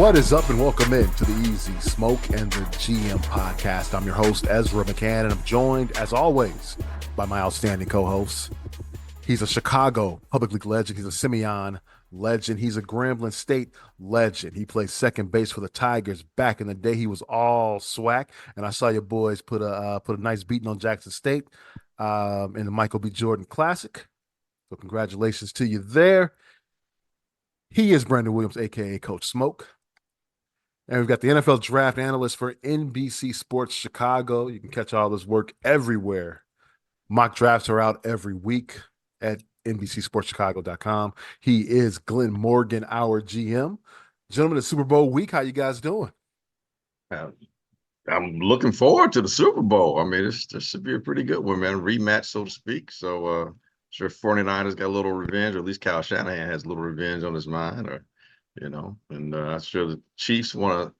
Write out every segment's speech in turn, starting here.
What is up, and welcome in to the Easy Smoke and the GM podcast. I'm your host, Ezra McCann, and I'm joined, as always, by my outstanding co-host. He's a Chicago Public League legend. He's a Simeon legend. He's a Grambling State legend. He played second base for the Tigers back in the day. He was all swag, and I saw your boys put a nice beating on Jackson State in the Michael B. Jordan Classic. So congratulations to you there. He is Brandon Williams, a.k.a. Coach Smoke. And we've got the NFL draft analyst for NBC Sports Chicago. You can catch all this work everywhere. Mock drafts are out every week at NBCSportsChicago.com. He is Glenn Morgan, our GM. Gentlemen, it's Super Bowl week. How you guys doing? I'm looking forward to the Super Bowl. I mean, this should be a pretty good one, man. Rematch, so to speak. So, sure, 49ers got a little revenge, or at least Kyle Shanahan has a little revenge on his mind, and I'm sure the Chiefs want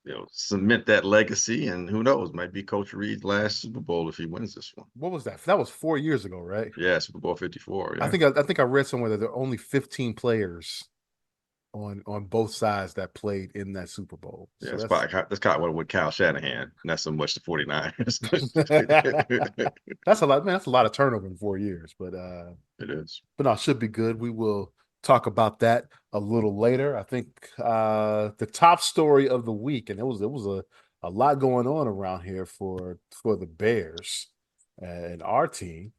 to, cement that legacy, and who knows, might be Coach Reid's last Super Bowl if he wins this one. What was that? That was 4 years ago, right? Yeah, Super Bowl 54. Yeah. I think I read somewhere that there are only 15 players on both sides that played in that Super Bowl. Yeah, so that's kind of what Kyle Shanahan, not so much the 49ers. That's a lot, man. That's a lot of turnover in 4 years, but it is. But no, it should be good. We will talk about that a little later. I think the top story of the week, and it was a lot going on around here for the Bears and our team.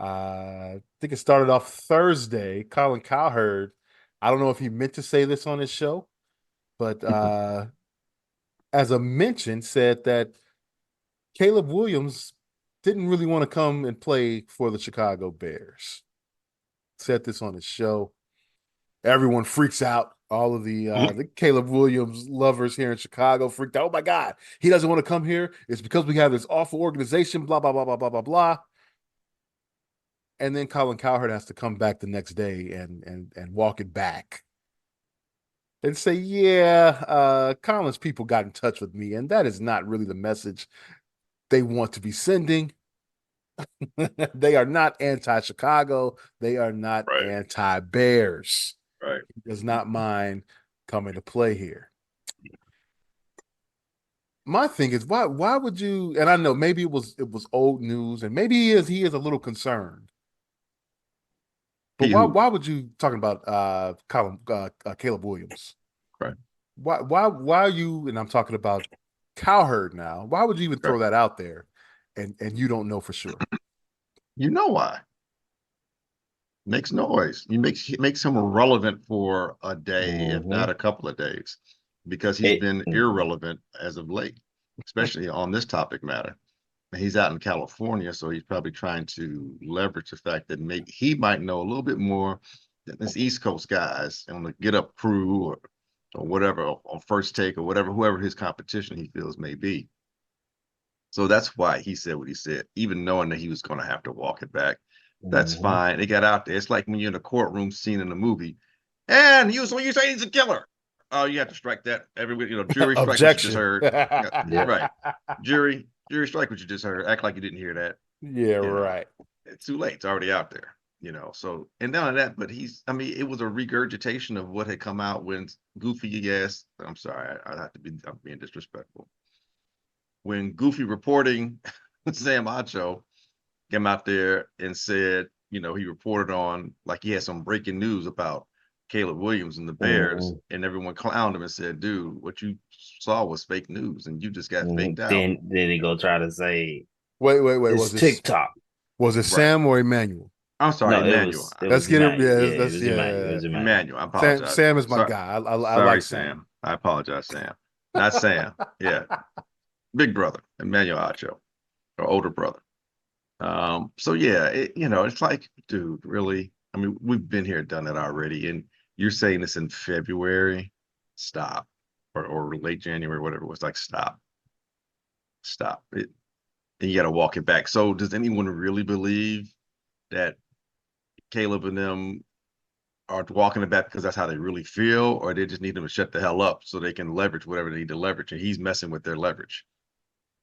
I think it started off Thursday. Colin Cowherd, I don't know if he meant to say this on his show, but as a mention, said that Caleb Williams didn't really want to come and play for the Chicago Bears. Said this on his show. Everyone freaks out. All of the Caleb Williams lovers here in Chicago freaked out. Oh my God, he doesn't want to come here. It's because we have this awful organization, blah, blah, blah, blah, blah, blah, blah. And then Colin Cowherd has to come back the next day and walk it back and say, yeah, Colin's people got in touch with me, and that is not really the message they want to be sending. They are not anti-Chicago. They are not anti-Bears. Right. He does not mind coming to play here. My thing is, why would you? And I know maybe it was old news, and maybe he is a little concerned. But why would you talking about Caleb Williams? Right. Why are you? And I'm talking about Cowherd now. Why would you even throw that out there, and you don't know for sure? You know why? Makes noise. You makes him relevant for a day, if not a couple of days, because he's been irrelevant as of late, especially on this topic matter. He's out in California, so he's probably trying to leverage the fact that maybe he might know a little bit more than this East Coast guys on the Get Up crew or whatever, on First Take or whatever, whoever his competition he feels may be. So that's why he said what he said, even knowing that he was going to have to walk it back. That's fine. They got out there. It's like when you're in a courtroom scene in a movie, and you say he's a killer. Oh, you have to strike that. Jury strike what you just heard. Yeah, right. Jury strike what you just heard. Act like you didn't hear that. Yeah, right. It's too late. It's already out there. So, and none of that, but it was a regurgitation of what had come out when Goofy asked, I'm sorry, I'm being disrespectful. When Goofy reporting Sam Acho came out there and said, he reported on, like he had some breaking news about Caleb Williams and the Bears, and everyone clowned him and said, dude, what you saw was fake news and you just got faked out. Then he go try to say, wait, was TikTok. Was it Sam or Emmanuel? I'm sorry, Emmanuel. Let's get him. Emmanuel. I apologize. Sam is my guy. I like Sam. I apologize, Sam. Not Sam. Yeah. Big brother, Emmanuel Acho, or older brother. So yeah, it's like, dude, really? I mean, we've been here, done that already, and you're saying this in February? Stop, or late January, whatever it was. Like, stop it, and you got to walk it back. So, does anyone really believe that Caleb and them are walking it back because that's how they really feel, or they just need them to shut the hell up so they can leverage whatever they need to leverage, and he's messing with their leverage?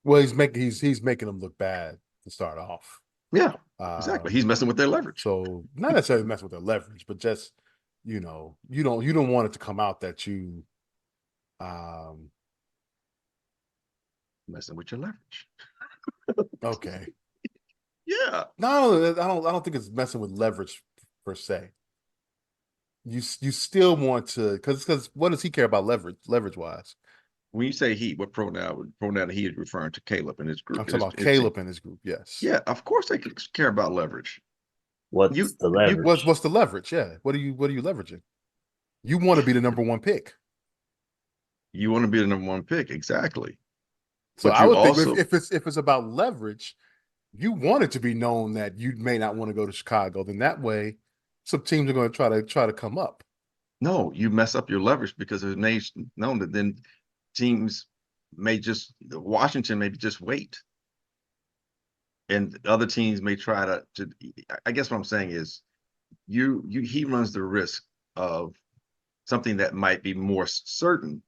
Well, he's making them look bad to start off. Yeah, exactly. He's messing with their leverage. So not necessarily messing with their leverage, but just you don't want it to come out that you Messing with your leverage. Okay. Yeah. No, I don't think it's messing with leverage per se. You still want to because what does he care about leverage wise? When you say he, what pronoun he is referring to Caleb and his I'm group. talking about Caleb and his group. Yes. Yeah, of course they care about leverage. What's the leverage? What's the leverage? Yeah. What are you leveraging? You want to be the number one pick. You want to be the number one pick, exactly. So But I you would think also if it's about leverage, you want it to be known that you may not want to go to Chicago. Then that way, some teams are going to try to come up. no, you mess up your leverage because it's known that then teams may just Washington maybe just wait. And other teams may try to I guess what I'm saying is he runs the risk of something that might be more certain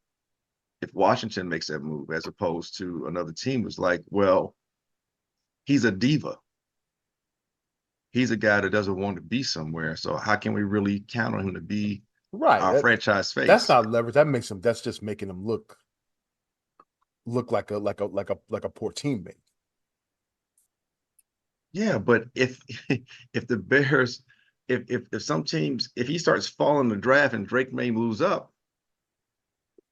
if Washington makes that move, as opposed to another team who's like, well, he's a diva. He's a guy that doesn't want to be somewhere. So how can we really count on him to be our Right. franchise That's face? not leverage. That's just making him look like a poor teammate. Yeah, but if the Bears, if some teams, if he starts falling the draft and Drake May moves up,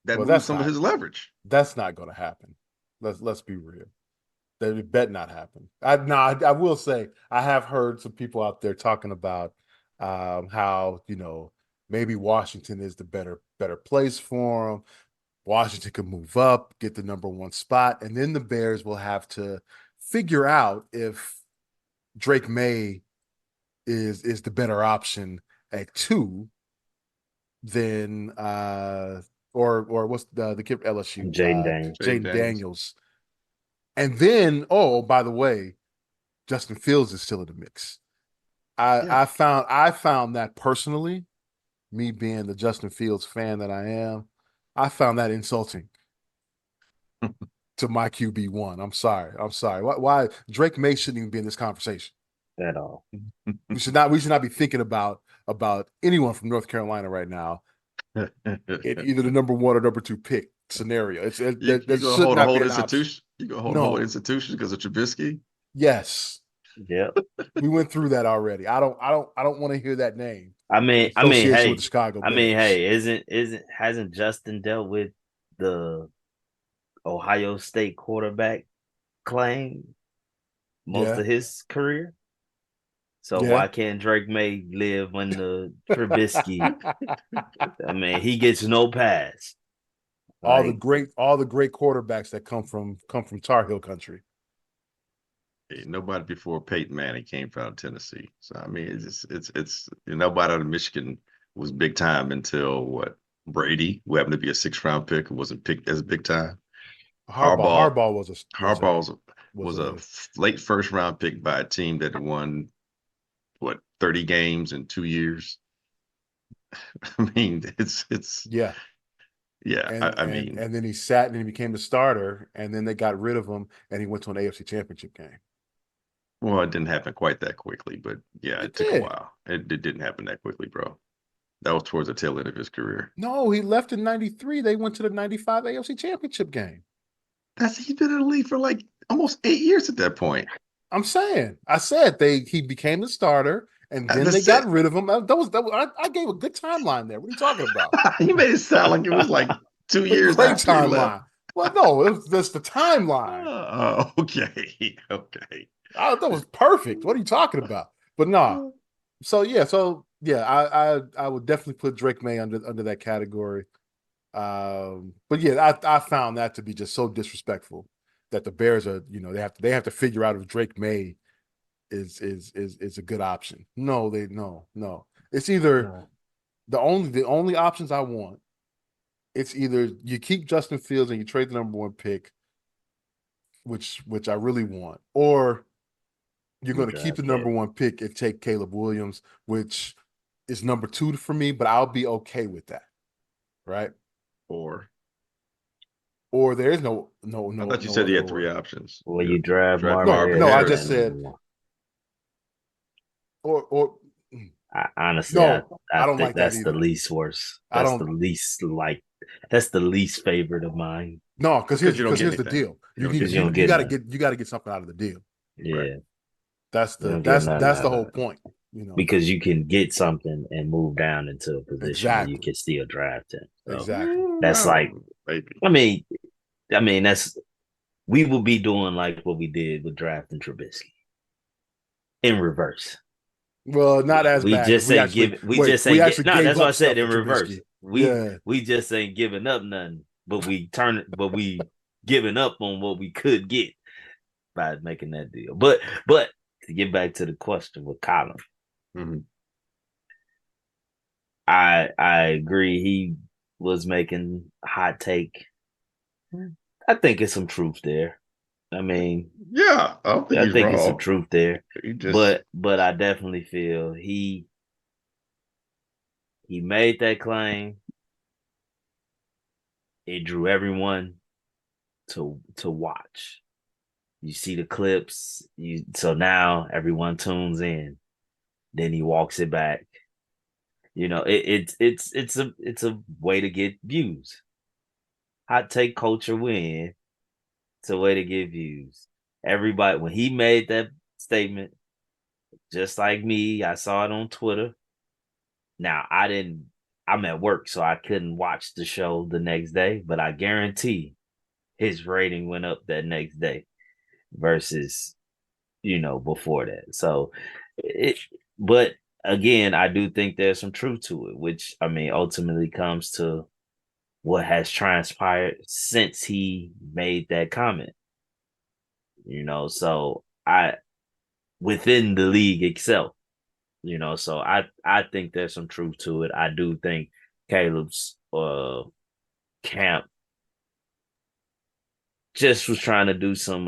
that moves some of his leverage. That's not going to happen. Let's be real. That bet not happen. I will say I have heard some people out there talking about how maybe Washington is the better place for him. Washington could move up, get the number one spot, and then the Bears will have to figure out if Drake May is the better option at 2 than or what's the kid from LSU? Jaden Daniels. Jaden Daniels. And then, oh, by the way, Justin Fields is still in the mix. I found that personally, me being the Justin Fields fan that I am, I found that insulting to my QB1. I'm sorry. Why Drake May shouldn't even be in this conversation At all. We should not be thinking about anyone from North Carolina right now in either the number 1 or number 2 pick scenario. That should not be an option. You gonna hold a whole institution because of Trubisky? Yes. Yeah. We went through that already. I don't want to hear that name. Hey, with the Chicago Bears. Hasn't Justin dealt with the Ohio State quarterback claim most of his career? So why can't Drake May live in the Trubisky? I mean, he gets no pass. All the great quarterbacks that come from Tar Heel country. Nobody before Peyton Manning came from Tennessee. So I mean, it's nobody out of Michigan was big time until what? Brady, who happened to be a 6th round pick, who wasn't picked as big time. Harbaugh was a late 1st round pick by a team that won 30 games in 2 years. I mean, it's yeah. And then he sat and he became the starter, and then they got rid of him, and he went to an AFC Championship game. Well, it didn't happen quite that quickly, but yeah, it took a while. It didn't happen that quickly, bro. That was towards the tail end of his career. No, he left in '93. They went to the '95 AFC Championship game. He's been in the league for like almost 8 years at that point. I said he became the starter, and then they got rid of him. I gave a good timeline there. What are you talking about? You made it sound like it was like 2 years. Great timeline. Well, no, that's the timeline. Okay. That was perfect. What are you talking about? But no. So I would definitely put Drake May under that category. But yeah, I found that to be just so disrespectful that the Bears are, they have to figure out if Drake May is a good option. No. It's either the only options I want. It's either you keep Justin Fields and you trade the number 1 pick, which I really want, or you're going to keep the number 1 pick and take Caleb Williams, which is number 2 for me, but I'll be okay with that, right? Or there is no. I thought you said you had 3 options. Well, you draft Marvin. No, I just said. Or honestly, I don't think that's the least worst. That's the least that's the least favorite of mine. No, because here's you don't get the anything. deal. You get got to nothing. get something out of the deal. Yeah, Right. That's you the don't get nothing that's out the of whole it. point. You know, Because you can get something and move down into a position where you exactly, can still draft him. So exactly. that's like, maybe. I mean, that's we will be doing like what we did with drafting Trubisky in reverse. Well, not as We bad because just ain't give. We just we ain't get. actually No, gave that's what up I said stuff in for reverse. Trubisky. Yeah, We just ain't giving up nothing, but we giving up on what we could get by making that deal. But to get back to the question with Colin, Mm-hmm. I agree. He was making a hot take. I think it's some truth there. I mean, Yeah, I don't think I he's think it's some wrong. truth there. He just But I definitely feel he made that claim. It drew everyone to watch. You see the clips, so now everyone tunes in. Then he walks it back. You know, it's a way to get views. Hot take culture win. It's a way to get views. Everybody when he made that statement, just like me, I saw it on Twitter. Now I'm at work, so I couldn't watch the show the next day, but I guarantee his rating went up that next day versus before that. So it, but again, I do think there's some truth to it, which I mean ultimately comes to what has transpired since he made that comment. So I within the league itself, so I think there's some truth to it. I do think Caleb's camp just was trying to do some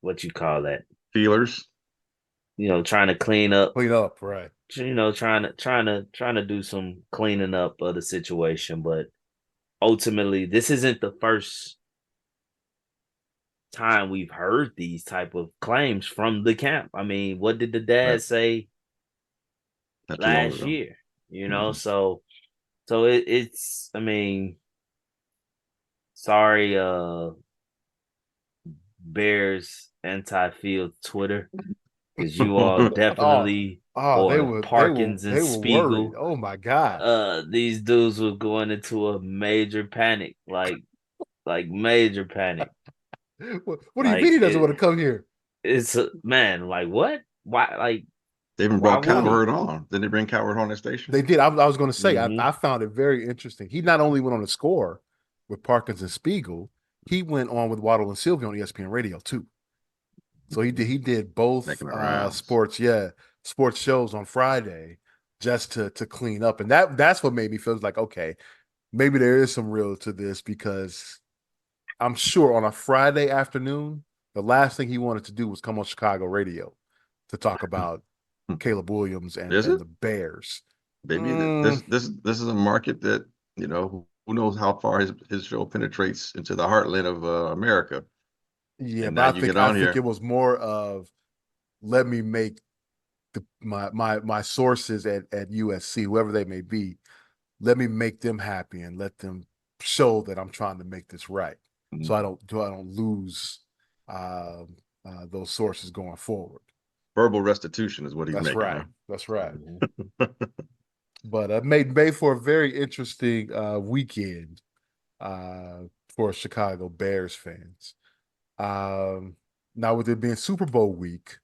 what you call that, feelers. trying to clean up, right. trying to do some cleaning up of the situation. But ultimately, this isn't the first time we've heard these type of claims from the camp. I mean, what did the dad Right. say Not too long last ago. year? Mm-hmm. So it's I mean, sorry, Bears anti-field Twitter, because you all Oh, definitely or Parkins and they were worried. Spiegel, Oh my God. these dudes were going into a major panic, like major panic. What do you mean Like he doesn't want to come here? it's a man, like what? Why They even why brought would he? Cowherd on. Didn't they bring Cowherd on the station? They did. I was going to say, Mm-hmm. I found it very interesting. He not only went on the score with Parkins and Spiegel, he went on with Waddle and Sylvia on ESPN Radio too. So he did both Making the rounds. sports shows on Friday just to clean up. And that's what made me feel like, okay, maybe there is some real to this because I'm sure on a Friday afternoon, the last thing he wanted to do was come on Chicago radio to talk about Caleb Williams Is and it? the Bears. Maybe Mm, this is a market that, who knows how far his show penetrates into the heartland of America. yeah, And now but you get I on think it here. was more of let me make my sources at USC, whoever they may be, let me make them happy and let them show that I'm trying to make this right. So I don't lose those sources going forward. Verbal restitution is what he's That's making, right. huh? That's right. Mm-hmm. But made for a very interesting weekend uh, for Chicago Bears fans. Now with it being Super Bowl week,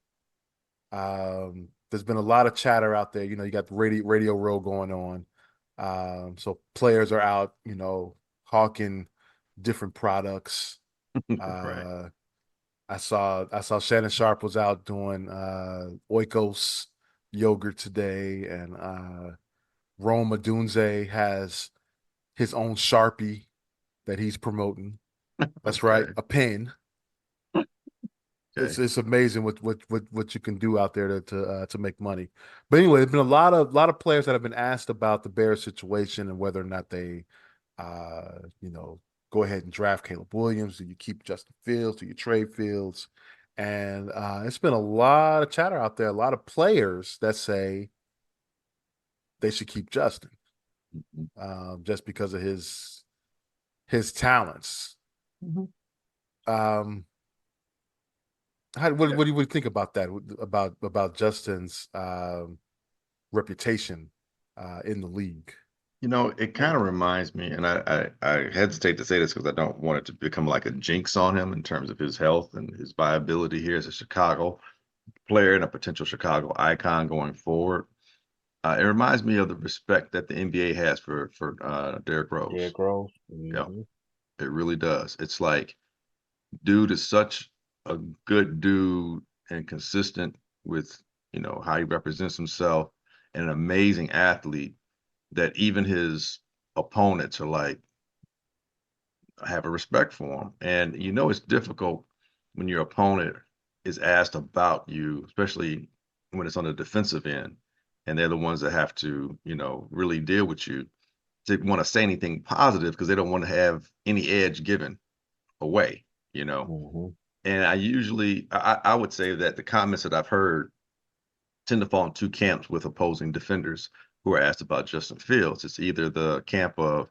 there's been a lot of chatter out there. You got the Radio Row going on. So players are out, hawking different products. Right. Uh, I saw Shannon Sharp was out doing Oikos yogurt today, and Rome Odunze has his own Sharpie that he's promoting. That's right, Okay. a pen. Okay. It's amazing what you can do out there to make money. But anyway, there's been a lot of players that have been asked about the Bears situation and whether or not they, go ahead and draft Caleb Williams. Do you keep Justin Fields? Do you trade Fields? And it's been a lot of chatter out there. A lot of players that say they should keep Justin. just because of his talents. Um, what do you think about that? About Justin's reputation in the league? It kind of reminds me, and I hesitate to say this because I don't want it to become like a jinx on him in terms of his health and his viability here as a Chicago player and a potential Chicago icon going forward. It reminds me of the respect that the NBA has for Derrick Rose. Derrick Rose. Yeah, it really does. It's like, dude is such a good dude and consistent with how he represents himself, and an amazing athlete that even his opponents are like, have a respect for him. And it's difficult when your opponent is asked about you, especially when it's on the defensive end, and they're the ones that have to, really deal with you, to want to say anything positive because they don't want to have any edge given away, And I would say that the comments that I've heard tend to fall in two camps with opposing defenders who are asked about Justin Fields. It's either the camp of,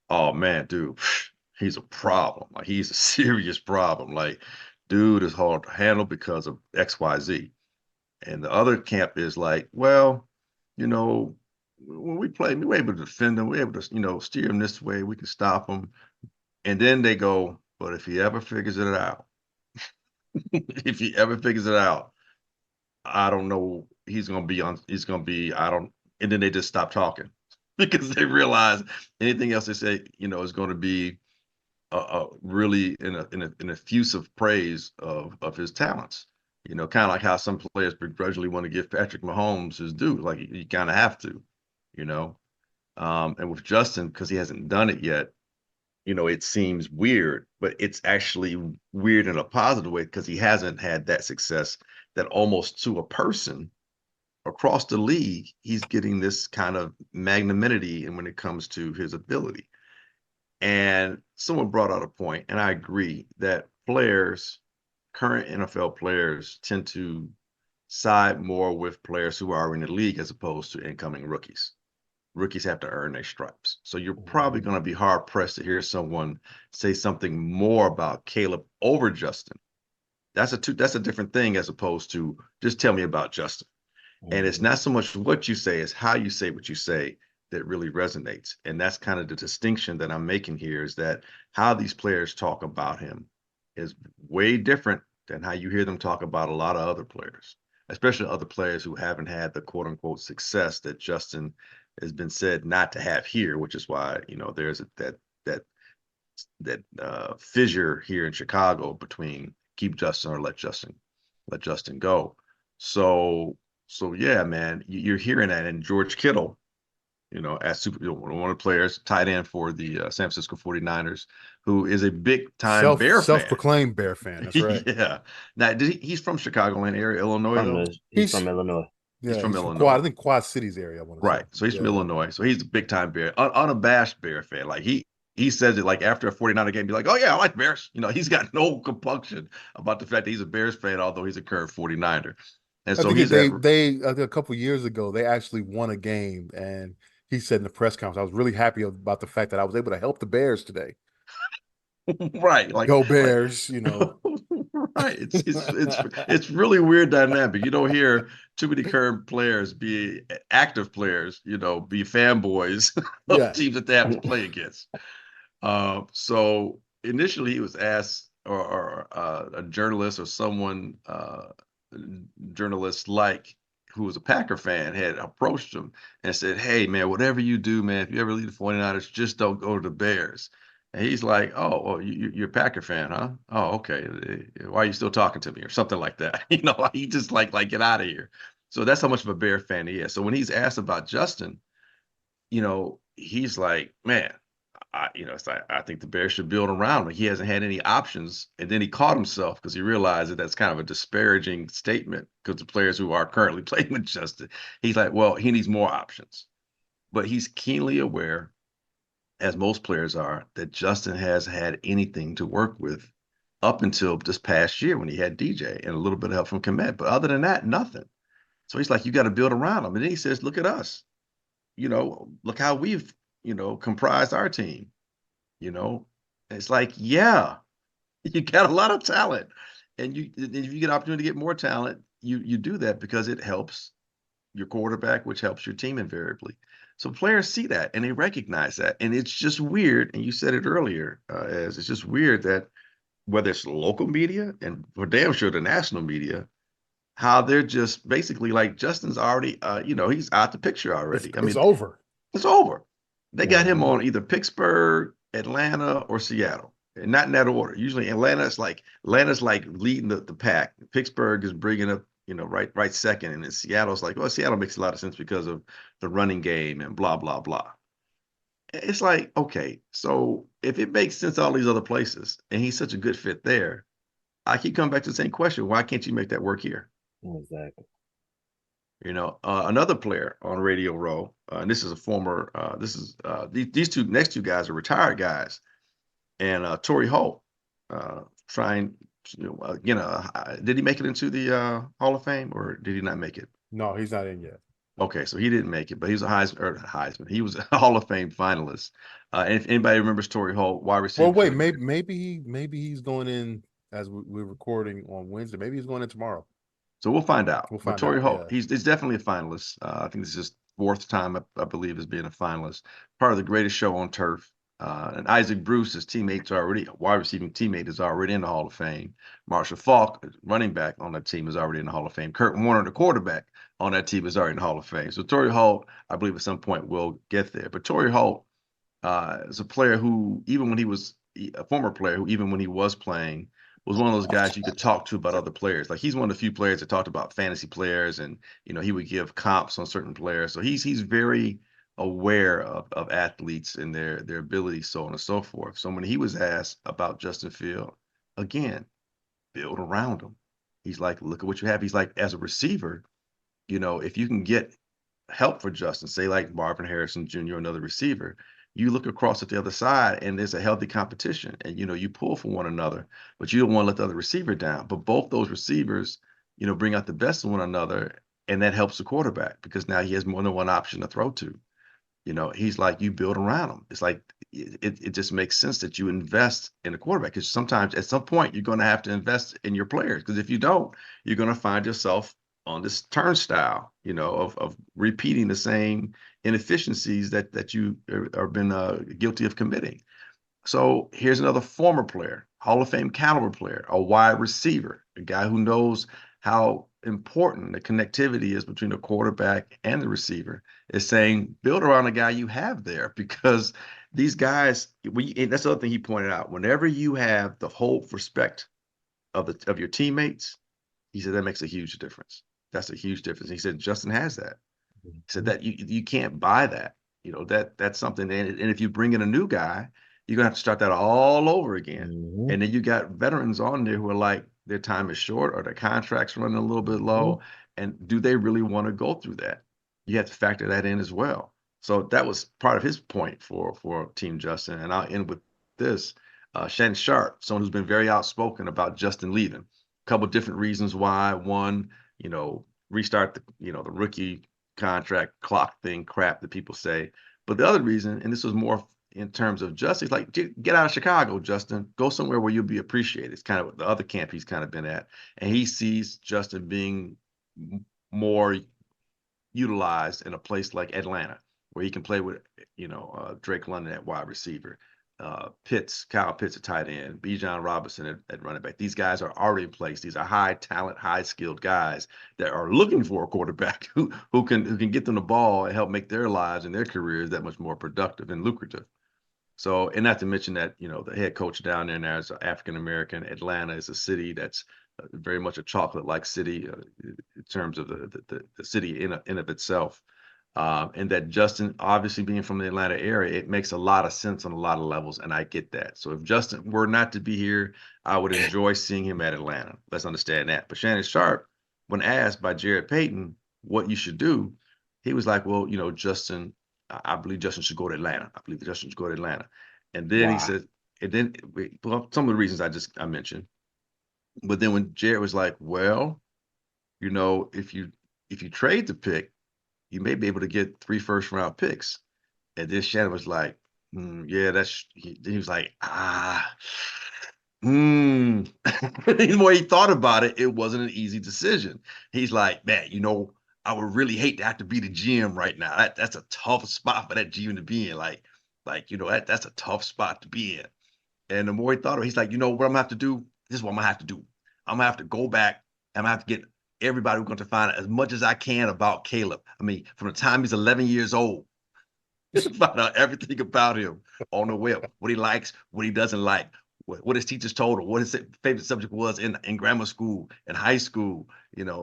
oh man, dude, he's a problem. Like, he's a serious problem. Like, dude is hard to handle because of XYZ. And the other camp is like, well, when we play, we're able to defend him. We're able to, steer him this way. We can stop him. And then they go, but if he ever figures it out, if he ever figures it out, I don't know. He's going to be, and then they just stop talking because they realize anything else they say, is going to be really an effusive praise of his talents. Kind of like how some players begrudgingly want to give Patrick Mahomes his due. Like, you kind of have to, and with Justin, because he hasn't done it yet, it seems weird, but it's actually weird in a positive way because he hasn't had that success that almost to a person across the league, he's getting this kind of magnanimity and when it comes to his ability. And someone brought out a point, and I agree, that current NFL players tend to side more with players who are in the league as opposed to incoming rookies. Rookies have to earn their stripes. So you're probably going to be hard pressed to hear someone say something more about Caleb over Justin. That's a different thing as opposed to just tell me about Justin. And it's not so much what you say as how you say what you say that really resonates. And that's kind of the distinction that I'm making here, is that how these players talk about him is way different than how you hear them talk about a lot of other players, especially other players who haven't had the quote unquote success that Justin has been said not to have here, which is why, there's that fissure here in Chicago between keep Justin or let Justin go. So yeah, man, you're hearing that. And George Kittle, as one of the players, tight end for the San Francisco 49ers, who is a big time Bear fan. Self-proclaimed Bear fan. That's right. Yeah. Now, he's from Chicagoland area, Illinois. He's from Illinois. Yeah, he's from Illinois. I think Quad Cities area. I want to right. say. So he's from Illinois. So he's a big time Bear, unabashed Bear fan. Like, he says it like after a 49er game, be like, oh yeah, I like Bears. He's got no compunction about the fact that he's a Bears fan, although he's a current 49er. And so I think a couple years ago, they actually won a game, and he said in the press conference, I was really happy about the fact that I was able to help the Bears today. Right. Like, go Bears, Right. It's really weird dynamic. You don't hear too many current players be active players, be fanboys of teams that they have to play against. So initially he was asked, or a journalist or someone, journalist who was a Packer fan, had approached him and said, hey man, whatever you do, man, if you ever leave the 49ers, just don't go to the Bears. And he's like, oh, well, you're a Packer fan, huh? Oh, okay. Why are you still talking to me? Or something like that. He just like get out of here. So that's how much of a Bear fan he is. So when he's asked about Justin, he's like, man, it's like, I think the Bears should build around him. He hasn't had any options. And then he caught himself because he realized that that's kind of a disparaging statement because the players who are currently playing with Justin, he's like, well, he needs more options. But he's keenly aware, as most players are, that Justin has had anything to work with up until this past year when he had DJ and a little bit of help from Komet. But other than that, nothing. So he's like, you got to build around him. And then he says, look at us. Look how we've comprised our team. It's like, yeah, you got a lot of talent, and if you get an opportunity to get more talent, you do that because it helps your quarterback, which helps your team invariably. So players see that and they recognize that, and it's just weird. And you said it earlier, as it's just weird that whether it's local media and for damn sure the national media, how they're just basically like Justin's already, he's out the picture already. It's over. It's over. They got him on either Pittsburgh, Atlanta, or Seattle, and not in that order. Usually Atlanta's like leading the pack. Pittsburgh is bringing up, right second, and then Seattle's like, well, Seattle makes a lot of sense because of the running game and blah blah blah. It's like, okay, so if it makes sense all these other places, and he's such a good fit there, I keep coming back to the same question: why can't you make that work here? Exactly. Another player on Radio Row, and this is a former, these next two guys are retired guys, and Torrey Holt, trying, again, did he make it into the Hall of Fame, or did he not make it? No, he's not in yet. Okay, so he didn't make it, but he was a Heisman. He was a Hall of Fame finalist. And if anybody remembers Torrey Holt, wide receiver. Well, wait, maybe he's going in as we're recording on Wednesday. Maybe he's going in tomorrow. So we'll find out. But Torrey Holt, yeah. he's definitely a finalist. I think this is his fourth time, I believe, as being a finalist. Part of the greatest show on turf. And Isaac Bruce, his wide receiving teammate, is already in the Hall of Fame. Marshall Faulk, running back on that team, is already in the Hall of Fame. Kurt Warner, the quarterback on that team, is already in the Hall of Fame. So Torrey Holt, I believe at some point will get there. But Torrey Holt is a player who, even when he was a former player, who even when he was playing, was one of those guys you could talk to about other players. Like, he's one of the few players that talked about fantasy players, and he would give comps on certain players. So he's very aware of athletes and their abilities, so on and so forth. So when he was asked about Justin Field, again, build around him. He's like, look at what you have. He's like, as a receiver, if you can get help for Justin, say like Marvin Harrison Jr., another receiver, you look across at the other side and there's a healthy competition, and you pull for one another, but you don't want to let the other receiver down. But both those receivers, bring out the best in one another, and that helps the quarterback because now he has more than one option to throw to. He's like, you build around him. It's like it just makes sense that you invest in a quarterback, because sometimes at some point you're going to have to invest in your players, because if you don't, you're going to find yourself on this turnstile, of repeating the same inefficiencies that you are been guilty of committing. So here's another former player, Hall of Fame caliber player, a wide receiver, a guy who knows how important the connectivity is between the quarterback and the receiver, is saying, build around the guy you have there, because these guys, and that's the other thing he pointed out, whenever you have the whole respect of your teammates, he said that makes a huge difference. That's a huge difference. He said Justin has that. He said that you can't buy that. That's something. And if you bring in a new guy, you're gonna have to start that all over again. And then you got veterans on there who are like, their time is short or their contract's running a little bit low. And do they really want to go through that? You have to factor that in as well. So that was part of his point for Team Justin. And I'll end with this. Shannon Sharp, someone who's been very outspoken about Justin leaving. A couple of different reasons why. One, restart the rookie contract clock thing crap that people say. But the other reason, and this was more in terms of Justin, it's like, get out of Chicago, Justin. Go somewhere where you'll be appreciated. It's kind of the other camp he's kind of been at. And he sees Justin being more utilized in a place like Atlanta, where he can play with, Drake London at wide receiver. Kyle Pitts at tight end, Bijan Robinson at running back. These guys are already in place. These are high talent, high skilled guys that are looking for a quarterback who can get them the ball and help make their lives and their careers that much more productive and lucrative. So, and not to mention that, the head coach down there is African American. Atlanta is a city that's very much a chocolate-like city in terms of the city in of itself. And that Justin, obviously being from the Atlanta area, it makes a lot of sense on a lot of levels, and I get that. So if Justin were not to be here, I would enjoy seeing him at Atlanta. Let's understand that. But Shannon Sharp, when asked by Jared Payton what you should do, he was like, well, Justin, I believe Justin should go to Atlanta. I believe Justin should go to Atlanta. And then he said, and then some of the reasons I mentioned. But then when Jared was like, well, if you trade the pick, you may be able to get 3 first-round picks. And then Shannon was like, yeah, he was like, The more he thought about it, it wasn't an easy decision. He's like, man, I would really hate to have to be the GM right now. That's a tough spot for that GM to be in. That's a tough spot to be in. And the more he thought of it, he's like, what I'm gonna have to do? This is what I'm gonna have to do. I'm gonna have to go back and I'm gonna have to get everybody who's going to find out as much as I can about Caleb. I mean, from the time he's 11 years old, find out everything about him on the web, what he likes, what he doesn't like, what his teachers told him, what his favorite subject was in grammar school and high school,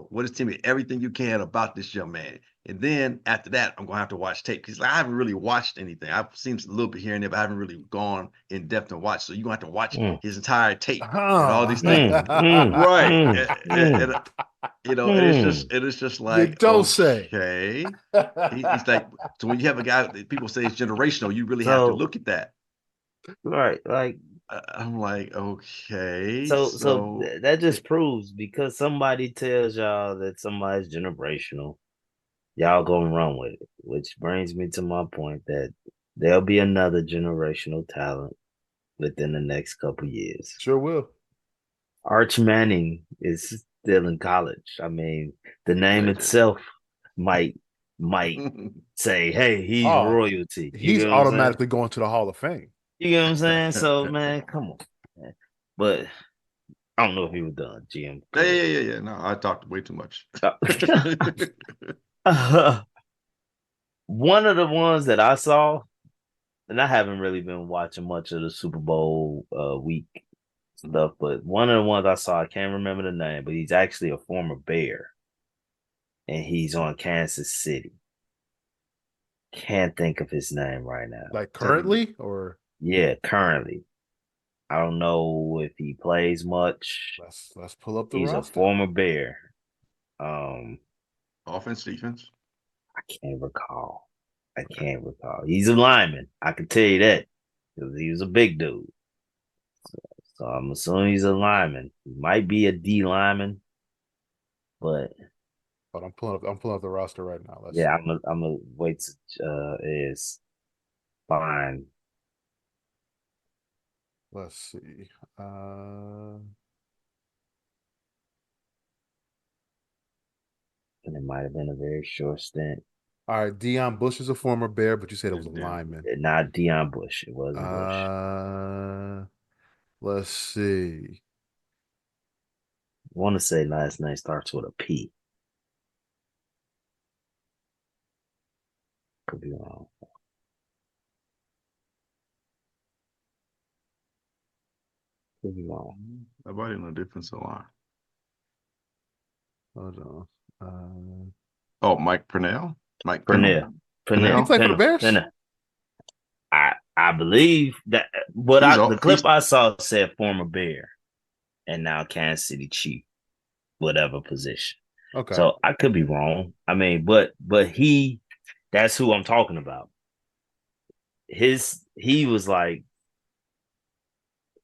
what his team, everything you can about this young man. And then after that, I'm going to have to watch tape because I haven't really watched anything. I've seen a little bit here and there, but I haven't really gone in depth and watched. So you're going to have to watch his entire tape and all these things. Right. And it's just like, you don't say. Okay. He's like, so when you have a guy that people say is generational, you really have to look at that. Right. Like, I'm like, okay. So that just proves because somebody tells y'all that somebody's generational, y'all gonna run with it, which brings me to my point that there'll be another generational talent within the next couple years. Sure will. Arch Manning is still in college. I mean, the name itself might say, hey, he's royalty. He's automatically going to the Hall of Fame. You get what I'm saying? So, man, come on. Man. But I don't know if he was done, GM. Yeah. No, I talked way too much. One of the ones that I saw, and I haven't really been watching much of the Super Bowl week stuff, but one of the ones I saw, I can't remember the name, but he's actually a former Bear, and he's on Kansas City. Can't think of his name right now. Like currently, or yeah, currently. I don't know if he plays much. Let's pull up the roster. He's a former Bear. Offense, defense. I can't recall. He's a lineman. I can tell you that because he was a big dude. So I'm assuming he's a lineman. He might be a D lineman, but. But I'm pulling up the roster right now. I'm gonna wait to is fine. Let's see. And it might have been a very short stint. All right, Deion Bush is a former Bear, but you said it was a lineman. Not Deion Bush. It wasn't Bush. Let's see. I want to say last name starts with a P. Could be wrong. Could be wrong. Nobody in the defensive line. Hold on. Mike Purnell. Purnell. He played for the Bears. I believe that. But the clip I saw said former Bear, and now Kansas City Chief, whatever position. Okay. So I could be wrong. I mean, but that's who I'm talking about. He was like,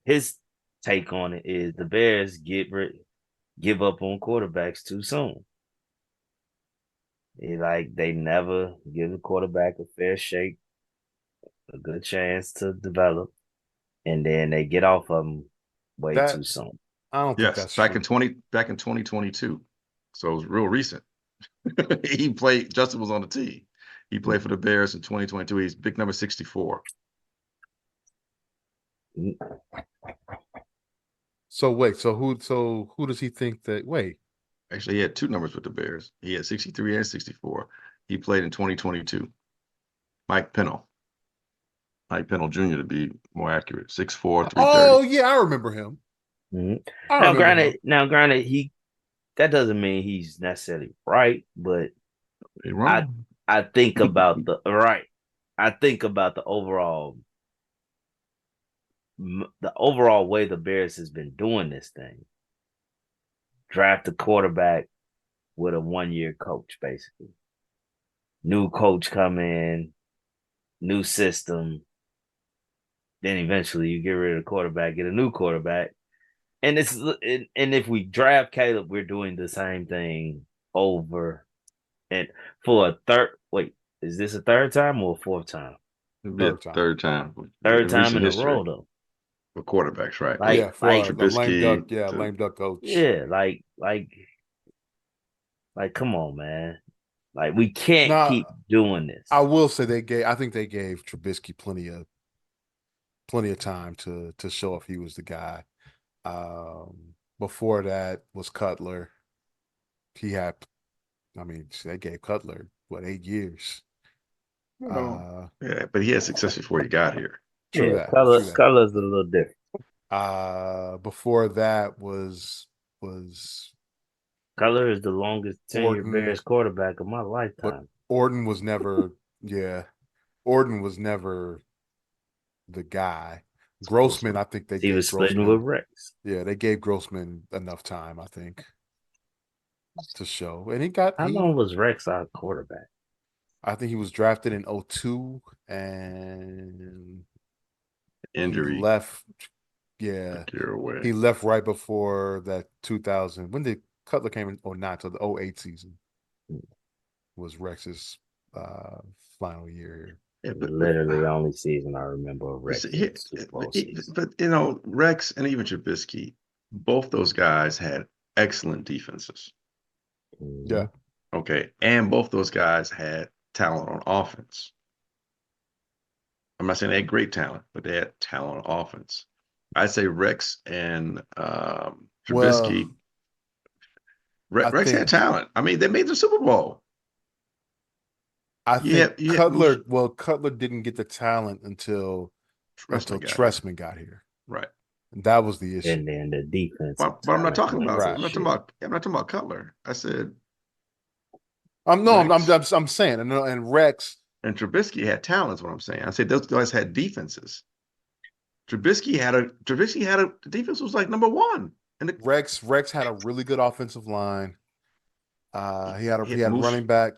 his take on it is the Bears give up on quarterbacks too soon. They never give the quarterback a fair shake, a good chance to develop, and then they get off of them way too soon. I don't think that's back true. Back in 2022. So it was real recent. Justin was on the team. He played for the Bears in 2022. He's big number 64. So who does he think that Actually, he had two numbers with the Bears. He had 63 and 64. He played in 2022. Mike Pennell. Mike Pennell Jr. to be more accurate. 6'4", 330. Oh yeah, I remember him. Mm-hmm. Now granted, that doesn't mean he's necessarily right, but I think about the right. I think about the overall way the Bears has been doing this thing. Draft a quarterback with a 1-year coach, basically. New coach come in, new system. Then eventually you get rid of the quarterback, get a new quarterback. And if we draft Caleb, we're doing the same thing over and for a third. Wait, is this a third time or a fourth time? It'd be third time. Third time in a row, though. For quarterbacks, right? Like the lame duck, lame duck coach. Yeah, come on, man. Like, we can't keep doing this. I will say I think they gave Trubisky plenty of time to show if he was the guy. Before that was Cutler. They gave Cutler 8 years. Yeah, but he had success before he got here. True that. Color's a little different. Before that was Color is the longest tenured Bears quarterback of my lifetime. Orton was never Orton was never the guy. Grossman, I think he was splitting with Rex. Yeah, they gave Grossman enough time, I think, to show. And how long was Rex our quarterback? I think he was drafted in 2002 and injury. He left. Yeah. He left right before that 2000. When did Cutler came in 2009 to the 2008 season? Was Rex's final year. Yeah, literally only season I remember Rex. But Rex and even Trubisky, both those guys had excellent defenses. Yeah. Okay. And both those guys had talent on offense. I'm not saying they had great talent, but they had talent on offense. I'd say Rex and Trubisky. Rex had talent. I mean, they made the Super Bowl. I think Cutler didn't get the talent until Trestman got here. Right. That was the issue. And then the defense. But I'm not talking about. I'm not talking about Cutler. I said. I'm saying, and Rex and Trubisky had talent. Is what I'm saying. I said those guys had defenses. Trubisky had a the defense was like number one. And Rex had a really good offensive line. He had running back.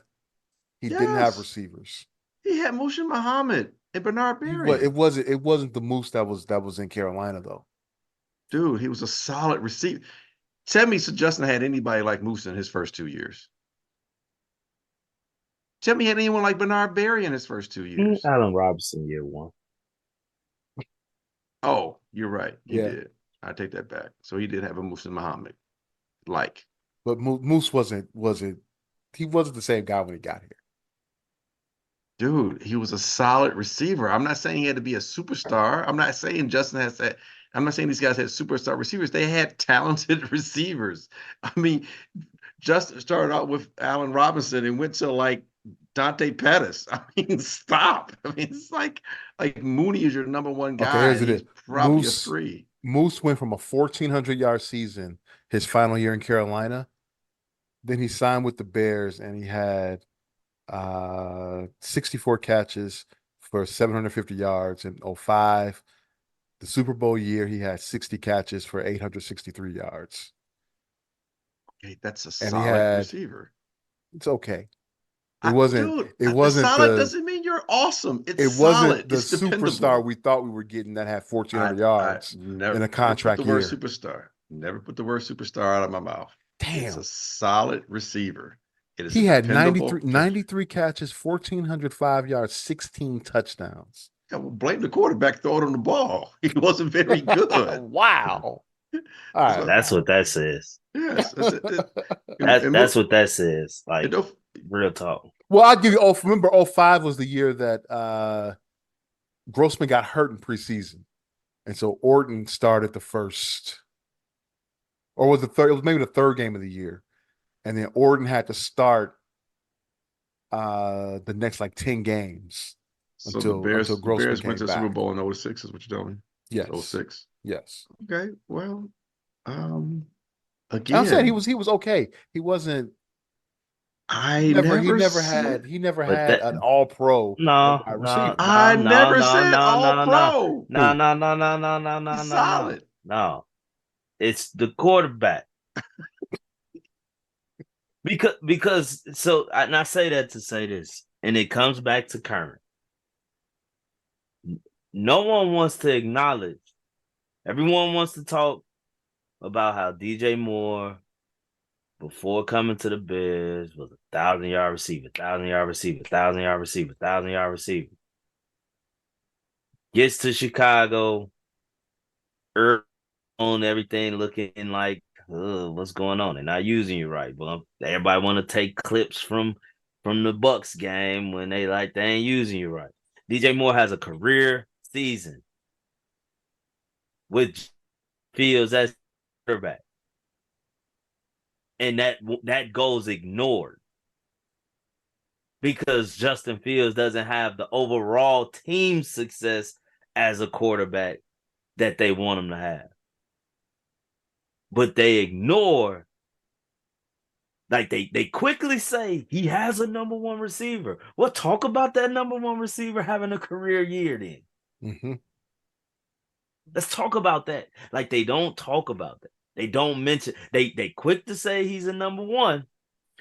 He didn't have receivers. He had Mushin Muhammad and Bernard Berry. It wasn't the Moose that was in Carolina though. Dude, he was a solid receiver. Tell me, Justin had anybody like Moose in his first 2 years. Tell me, had anyone like Bernard Berry in his first 2 years? Allen Robinson, year one. Oh, you're right. He did. I take that back. So he did have a Mushin Muhammad, but Moose wasn't the same guy when he got here. Dude, he was a solid receiver. I'm not saying he had to be a superstar. I'm not saying Justin has that. I'm not saying these guys had superstar receivers. They had talented receivers. I mean, Justin started out with Allen Robinson and went to like Dante Pettis. I mean, stop. I mean, it's like Mooney is your number one guy. Okay, here's probably a 3. Moose went from a 1,400-yard season his final year in Carolina. Then he signed with the Bears and he had 64 catches for 750 yards in 2005. The Super Bowl year, he had 60 catches for 863 yards. Okay, that's a solid receiver. It's okay. It wasn't. Solid doesn't mean you're awesome. It wasn't the superstar we thought we were getting that had 1,400 yards in a contract year. Superstar. Never put the word superstar out of my mouth. Damn, it's a solid receiver. He had 93 catches, 1,405 yards, 16 touchdowns. Yeah, well, blame the quarterback throwing him the ball. He wasn't very good. Wow. All right. That's what that says. Yes. That's what that says. Like, real talk. Well, I'll give you, remember 2005 was the year that Grossman got hurt in preseason. And so Orton started the first, or was it was maybe the third game of the year. And then Orton had to start the next 10 games until Grossman Bears came went to back. Super Bowl in 2006 is what you're telling me? Yes. 2006. Yes. Okay. Well, again. I'm saying he was okay. He wasn't. He never had an all-pro. Receiver. I never said all-pro. No. Solid. No. It's the quarterback. Because and I say that to say this, and it comes back to current. No one wants to acknowledge. Everyone wants to talk about how DJ Moore, before coming to the Bears, was 1,000-yard receiver, 1,000-yard receiver, 1,000-yard receiver, 1,000-yard receiver. Gets to Chicago, early on everything looking like, what's going on? They're not using you right. But everybody want to take clips from the Bucks game when they ain't using you right. DJ Moore has a career season with Fields as quarterback, and that goes ignored because Justin Fields doesn't have the overall team success as a quarterback that they want him to have. But they ignore, they quickly say he has a number one receiver. Well, talk about that number one receiver having a career year then. Mm-hmm. Let's talk about that. They don't talk about that. They don't mention, they quick to say he's a number one,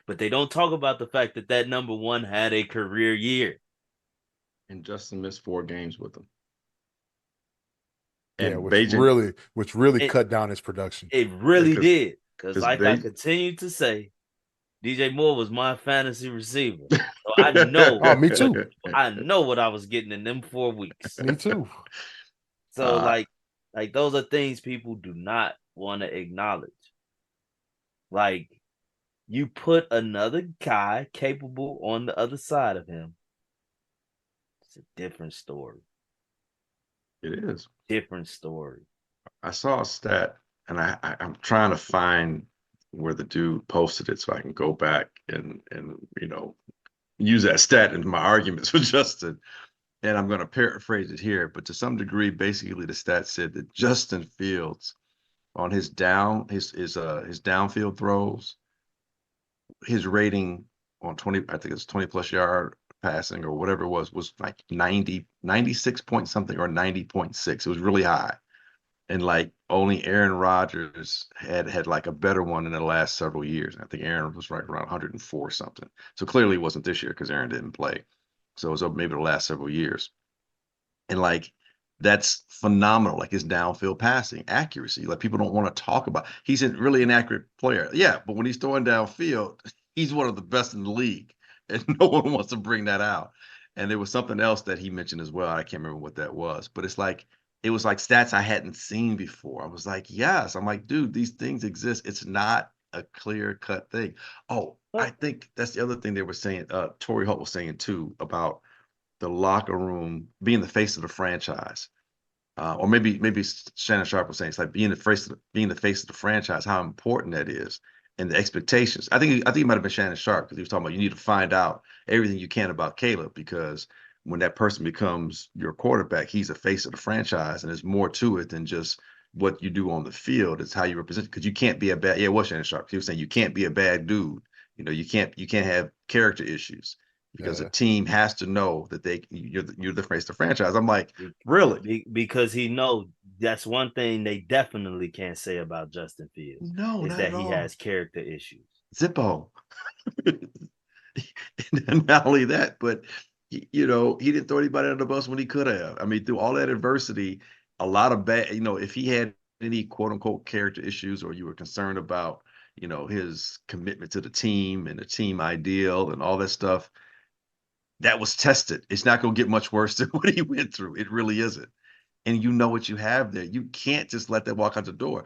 but they don't talk about the fact that number one had a career year. And Justin missed 4 games with him. And which really cut down his production. It really did. Because I continue to say, DJ Moore was my fantasy receiver. So I know. Oh, me too. I know what I was getting in them 4 weeks. Me too. So those are things people do not want to acknowledge. You put another guy capable on the other side of him. It's a different story. It is. Different story. I saw a stat, and I'm trying to find where the dude posted it so I can go back and use that stat in my arguments with Justin. And I'm going to paraphrase it here, but to some degree, basically the stat said that Justin Fields on his downfield throws, his rating on 20, I think it's 20 plus yard passing or whatever it was like 96 point something or 90.6. It was really high. And only Aaron Rodgers had a better one in the last several years. I think Aaron was right around 104 something. So clearly it wasn't this year because Aaron didn't play. So it was maybe the last several years. And that's phenomenal. His downfield passing accuracy. People don't want to talk about. He's a really inaccurate player. Yeah, but when he's throwing downfield, he's one of the best in the league. And no one wants to bring that out. And there was something else that he mentioned as well. I can't remember what that was, but it's it was stats I hadn't seen before. I was yes. I'm dude, these things exist. It's not a clear-cut thing. Oh, I think that's the other thing they were saying. Torrey Holt was saying too about the locker room being the face of the franchise. Or maybe Shannon Sharp was saying it's being the face of the franchise, how important that is. And the expectations. I think it might have been Shannon Sharp because he was talking about you need to find out everything you can about Caleb because when that person becomes your quarterback, he's a face of the franchise, and there's more to it than just what you do on the field. It's how you represent. Because you can't be a bad. Yeah, it was Shannon Sharp. He was saying you can't be a bad dude. You can't have character issues because a team has to know that you're the face of the franchise. I'm really? Because he knows that's one thing they definitely can't say about Justin Fields. No, is that he has character issues. Zippo. And not only that, but he didn't throw anybody under the bus when he could have. I mean, through all that adversity, a lot of bad. If he had any quote unquote character issues, or you were concerned about, his commitment to the team and the team ideal and all that stuff, that was tested. It's not going to get much worse than what he went through. It really isn't. And what you have there. You can't just let that walk out the door.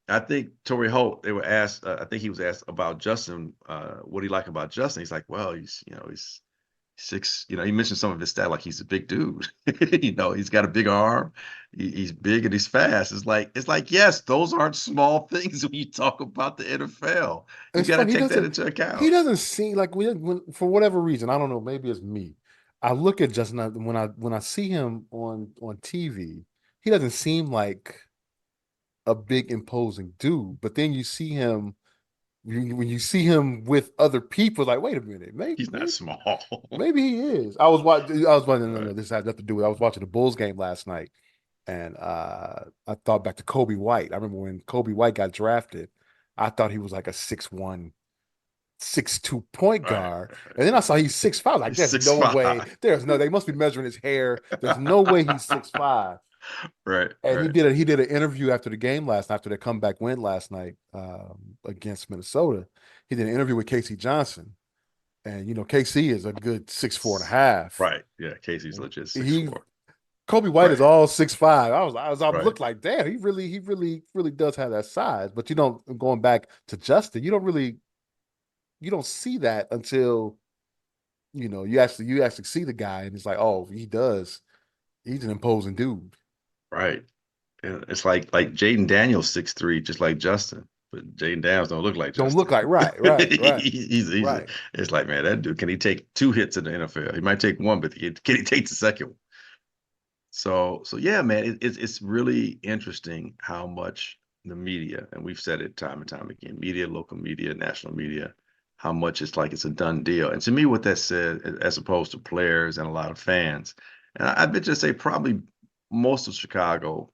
I think Torrey Holt, they were asked, I think he was asked about Justin, what do you like about Justin? He's well, he's 6, he mentioned some of his stat, he's a big dude. He's got a big arm. He's big and he's fast. It's like, yes, those aren't small things when you talk about the NFL. You got to take that into account. He doesn't seem for whatever reason, I don't know, maybe it's me. I look at Justin when I see him on TV, he doesn't seem like a big imposing dude. But then you see him when you see him with other people, wait a minute, maybe he's not small. Maybe he is. I was watching. No, this had nothing to do with it. I was watching the Bulls game last night, and I thought back to Kobe White. I remember when Kobe White got drafted. I thought he was a 6'1", 6'2" point guard, and then I saw he's 6'5". There's no way. They must be measuring his hair. There's no way he's 6'5". Right. And he did an interview after the game last night, after their comeback win last night against Minnesota. He did an interview with Casey Johnson. And KC is a good 6'4.5". Right. Yeah, Casey's legit 6'4". Kobe White is all 6'5". I Right. looked like, damn, he really does have that size. But going back to Justin, you don't see that until you actually see the guy, and it's like, oh, he does. He's an imposing dude. Right. And it's like Jaden Daniels 6'3", just like Justin. But Jaden Daniels don't look like Don't Justin. look like right. He's Right. it's like, man, that dude, can he take 2 hits in the NFL? He might take one, but can he take the second one? So yeah, man, it's really interesting how much the media, and we've said it time and time again, media, local media, national media, how much it's like it's a done deal. And to me, what that said, as opposed to players and a lot of fans, and I bet you say probably most of Chicago,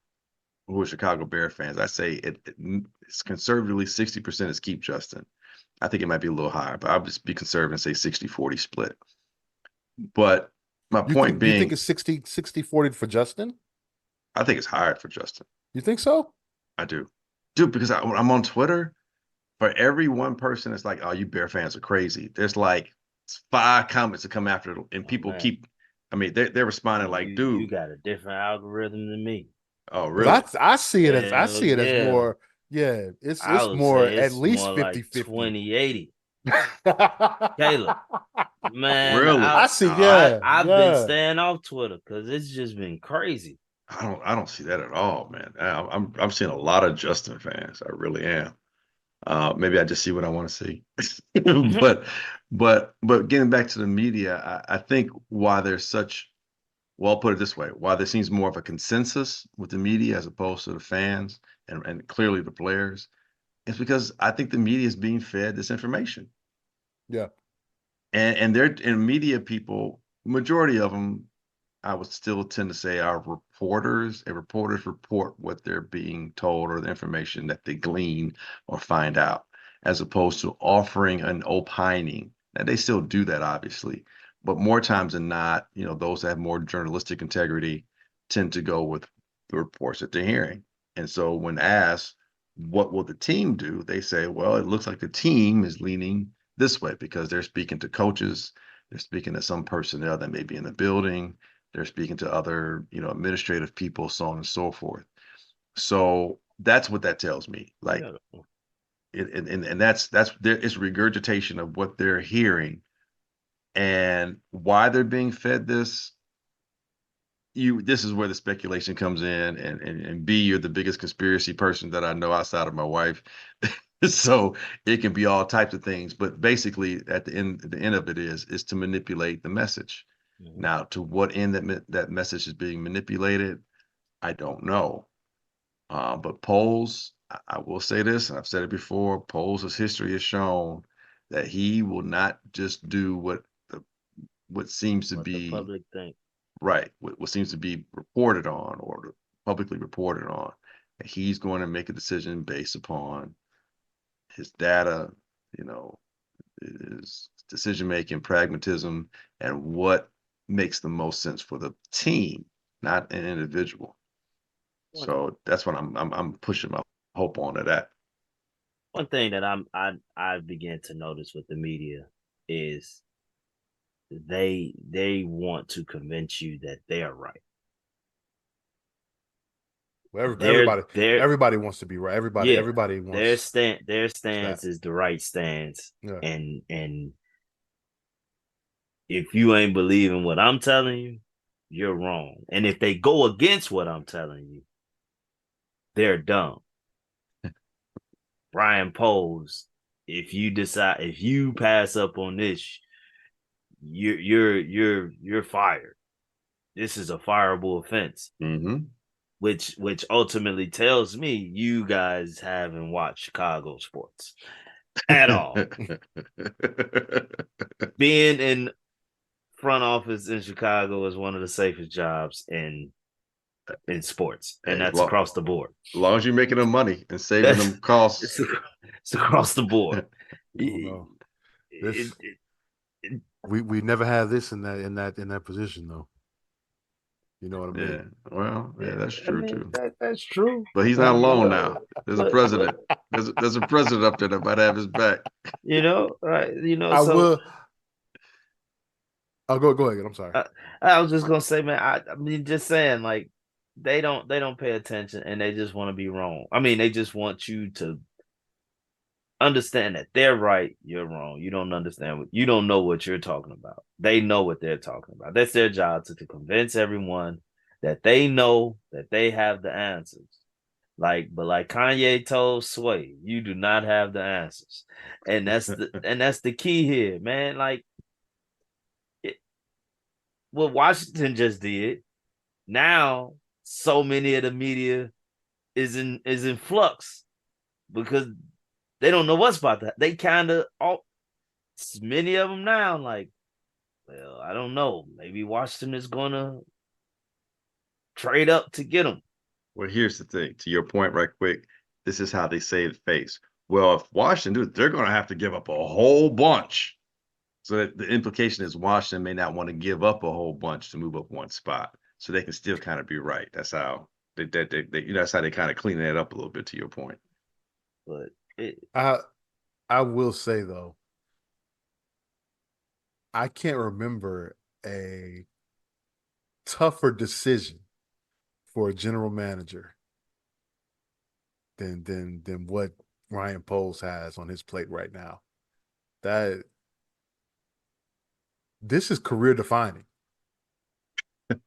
who are Chicago Bear fans, I say it's conservatively 60% is keep Justin. I think it might be a little higher, but I'll just be conservative and say 60-40 split. But my point Do you think being, it's 60-40 for Justin? I think it's higher for Justin. You think so? I do. Dude, because I'm on Twitter, for every one person that's like, oh, you Bear fans are crazy, there's like 5 comments that come after it, and people keep, I mean, they're responding like, dude. You got a different algorithm than me. Oh, really? I see it as more, it's would more say at it's least more 50-50. like 20-80. Caleb, man, Really? I see, yeah. I've been staying off Twitter because it's just been crazy. I don't see that at all, man. I'm seeing a lot of Justin fans. I really am. Maybe I just see what I want to see. but getting back to the media, I think why there's such, well, I'll put it this way, why there seems more of a consensus with the media as opposed to the fans and clearly the players, is because I think the media is being fed this information. Yeah. And media people, majority of them, I would still tend to say are reporters, and reporters report what they're being told or the information that they glean or find out, as opposed to offering an opining. Now, they still do that, obviously, but more times than not, those that have more journalistic integrity tend to go with the reports that they're hearing. And so when asked, what will the team do? They say, well, it looks like the team is leaning this way because they're speaking to coaches, they're speaking to some personnel that may be in the building, they're speaking to other, administrative people, so on and so forth. So that's what that tells me. Like, and that's it's regurgitation of what they're hearing, and why they're being fed this. This is where the speculation comes in, and B, you're the biggest conspiracy person that I know outside of my wife. So it can be all types of things, but basically at the end of it is to manipulate the message. Mm-hmm. Now, to what end that message is being manipulated, I don't know. But polls, I will say this, and I've said it before, polls' history has shown that he will not just do what seems to be the public think. Right, what seems to be reported on or publicly reported on. He's going to make a decision based upon his data, his decision-making, pragmatism, and what makes the most sense for the team, not an individual. So that's what I'm pushing my hope on to that. One thing that I began to notice with the media is they want to convince you that they are right. Well, everybody wants to be right. Everybody wants their stance is the right stance. Yeah. And if you ain't believing what I'm telling you, you're wrong. And if they go against what I'm telling you, they're dumb. Brian Poles, if you pass up on this, you're fired. This is a fireable offense. Mm-hmm. Which ultimately tells me you guys haven't watched Chicago sports at all. Being in front office in Chicago is one of the safest jobs in sports, and that's across the board. As long as you're making them money and saving them costs, it's across the board. We never have this in that position though. You know what I mean? Yeah. Well, yeah, that's true too. That's true. But he's not alone now. There's a president. There's a president up there that might have his back. Right? Oh, go ahead. I'm sorry. I was just gonna say, man. I mean, just saying, like they don't pay attention, and they just want to be wrong. I mean, they just want you to understand that they're right, you're wrong. You don't understand you don't know what you're talking about. They know what they're talking about. That's their job to convince everyone that they know that they have the answers. But like Kanye told Sway, you do not have the answers. And that's the key here, man. Like what Washington just did, now so many of the media is in flux because they don't know what's about that. They kind of all many of them now like, well, I don't know. Maybe Washington is gonna trade up to get them. Well, here's the thing. To your point, right quick, this is how they save face. Well, if Washington do it, they're going to have to give up a whole bunch. So that the implication is Washington may not want to give up a whole bunch to move up one spot, so they can still kind of be right. That's how that's how they kind of clean that up a little bit. To your point, but I will say though, I can't remember a tougher decision for a general manager than what Ryan Poles has on his plate right now. This is career defining.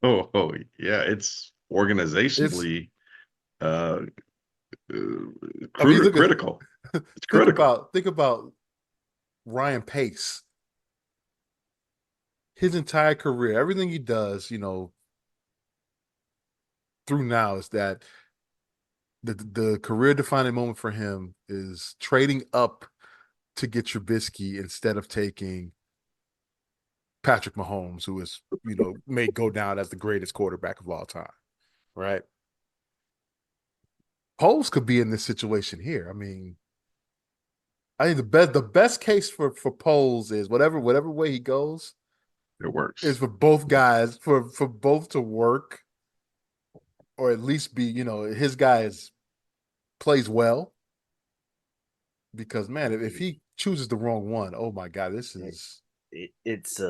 oh yeah, it's organizationally critical. It's critical. Think about Ryan Pace. His entire career, everything he does, through now is that the career defining moment for him is trading up to get Trubisky instead of taking Patrick Mahomes, who is, may go down as the greatest quarterback of all time. Right. Poles could be in this situation here. I mean, I think the best case for Poles is whatever way he goes, it works. Is for both guys, for both to work, or at least be, his guy plays well. Because man, if he chooses the wrong one, oh my God, this is it's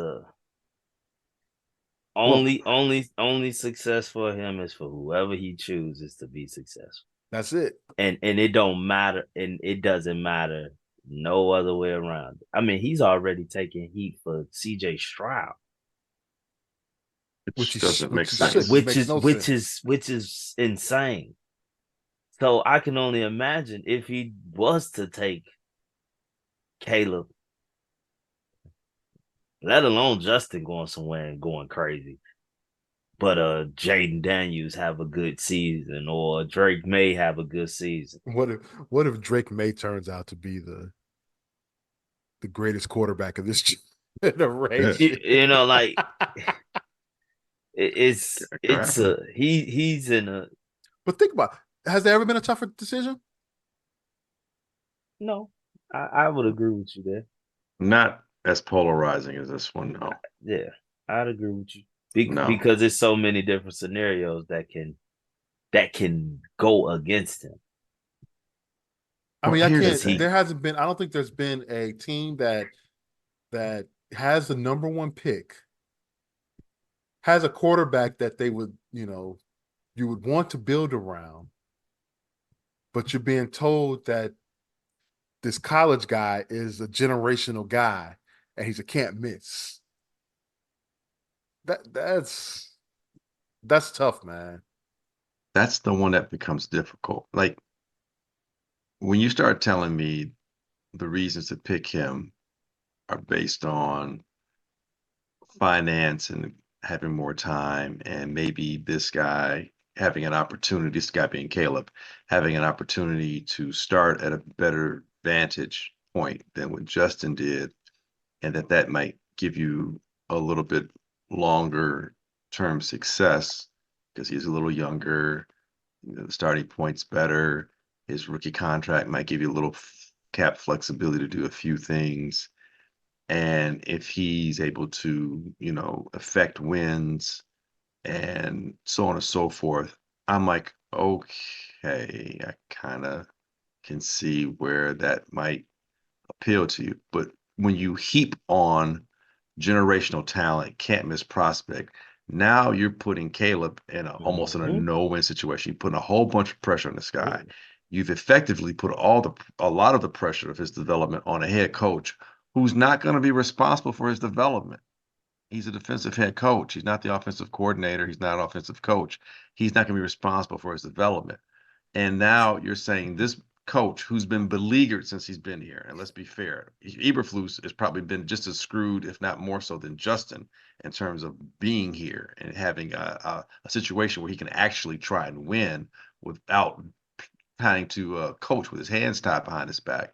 only success for him is for whoever he chooses to be successful. That's it. And it don't matter, and it doesn't matter no other way around. I mean, he's already taking heat for CJ Stroud. Which doesn't make sense. Which is insane. So I can only imagine if he was to take Caleb, let alone Justin going somewhere and going crazy. But Jaden Daniels have a good season, or Drake May have a good season. What if Drake May turns out to be the greatest quarterback of this generation? Like he's in a. But think about it. Has there ever been a tougher decision? No, I would agree with you there. Not as polarizing as this one, no. Yeah, I'd agree with you. Because there's so many different scenarios that can go against him. I mean, there hasn't been. I don't think there's been a team that has the number one pick, has a quarterback that they would, you would want to build around, but you're being told that this college guy is a generational guy and he's a can't miss. That's tough, man. That's the one that becomes difficult. Like when you start telling me the reasons to pick him are based on finance and having more time, and maybe this guy having an opportunity, this guy being Caleb, having an opportunity to start at a better vantage point than what Justin did, and that might give you a little bit longer term success because he's a little younger, the starting point's better. His rookie contract might give you a little cap flexibility to do a few things. And if he's able to, affect wins and so on and so forth, I'm like, okay, I kind of can see where that might appeal to you. But when you heap on generational talent, can't miss prospect. Now you're putting Caleb in almost in a no-win situation. You're putting a whole bunch of pressure on this guy. You've effectively put a lot of the pressure of his development on a head coach who's not going to be responsible for his development. He's a defensive head coach. He's not the offensive coordinator. He's not an offensive coach. He's not going to be responsible for his development. And now you're saying this coach who's been beleaguered since he's been here, and let's be fair, Eberflus has probably been just as screwed, if not more so, than Justin in terms of being here and having a situation where he can actually try and win without having to coach with his hands tied behind his back.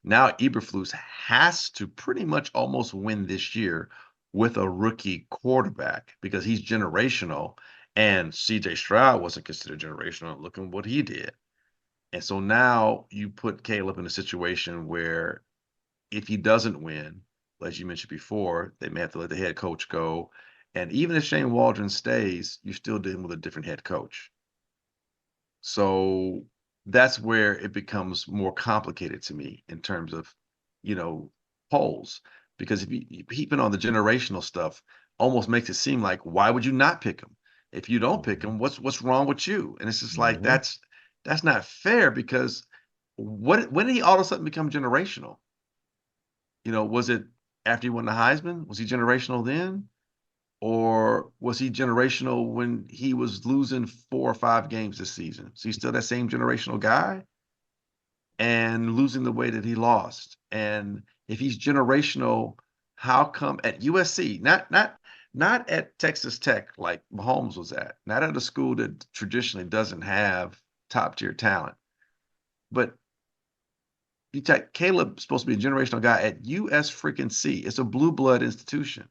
Now Eberflus has to pretty much almost win this year with a rookie quarterback because he's generational, and CJ Stroud wasn't considered generational. Look at what he did. And so now you put Caleb in a situation where if he doesn't win, as you mentioned before, they may have to let the head coach go. And even if Shane Waldron stays, you're still dealing with a different head coach. So that's where it becomes more complicated to me in terms of, polls. Because if you keep it on the generational stuff, almost makes it seem like, why would you not pick him? If you don't pick him, what's wrong with you? And it's just like that's not fair because when did he all of a sudden become generational? Was it after he won the Heisman? Was he generational then? Or was he generational when he was losing 4 or 5 games this season? So he's still that same generational guy and losing the way that he lost. And if he's generational, how come at USC, not at Texas Tech like Mahomes was at, not at a school that traditionally doesn't have top tier talent, but you take Caleb supposed to be a generational guy at US freaking C. It's a blue blood institution.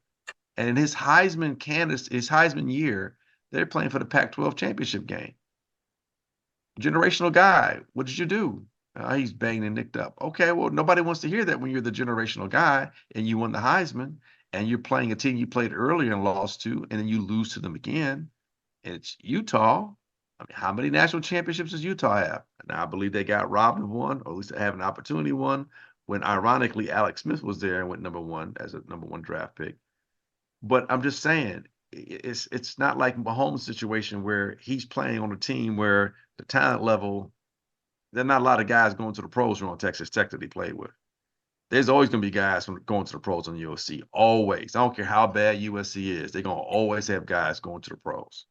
And in his Heisman his Heisman year, they're playing for the Pac-12 championship game. Generational guy. What did you do? He's banged and nicked up. Okay, well, nobody wants to hear that when you're the generational guy and you won the Heisman and you're playing a team you played earlier and lost to, and then you lose to them again. And it's Utah. I mean, how many national championships does Utah have? Now, I believe they got robbed of one, or at least they have an opportunity one, when ironically Alex Smith was there and went #1 as a #1 draft pick. But I'm just saying, it's not like Mahomes' situation where he's playing on a team where the talent level, there are not a lot of guys going to the pros from Texas Tech that he played with. There's always going to be guys going to the pros on USC. Always. I don't care how bad USC is. They're going to always have guys going to the pros.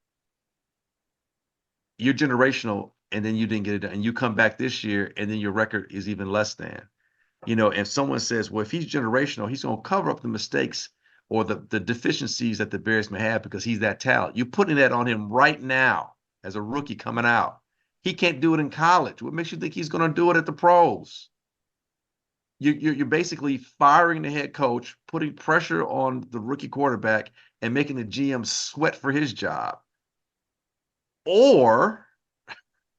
You're generational, and then you didn't get it done. And you come back this year, and then your record is even less than. If someone says, well, if he's generational, he's going to cover up the mistakes or the deficiencies that the Bears may have because he's that talent. You're putting that on him right now as a rookie coming out. He can't do it in college. What makes you think he's going to do it at the pros? You're basically firing the head coach, putting pressure on the rookie quarterback, and making the GM sweat for his job. Or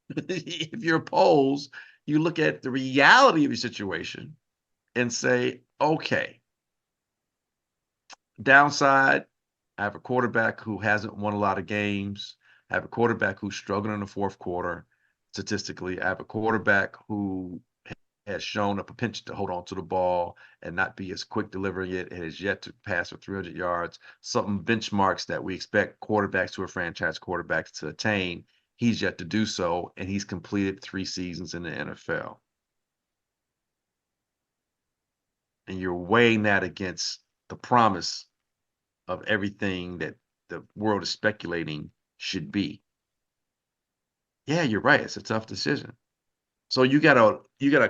if you're opposed, you look at the reality of your situation and say, okay, downside, I have a quarterback who hasn't won a lot of games. I have a quarterback who's struggling in the fourth quarter statistically. I have a quarterback who has shown a potential to hold on to the ball and not be as quick delivering it. It has yet to pass for 300 yards. Some benchmarks that we expect quarterbacks who are franchise quarterbacks to attain. He's yet to do so, and he's completed 3 seasons in the NFL. And you're weighing that against the promise of everything that the world is speculating should be. Yeah, you're right. It's a tough decision. So you gotta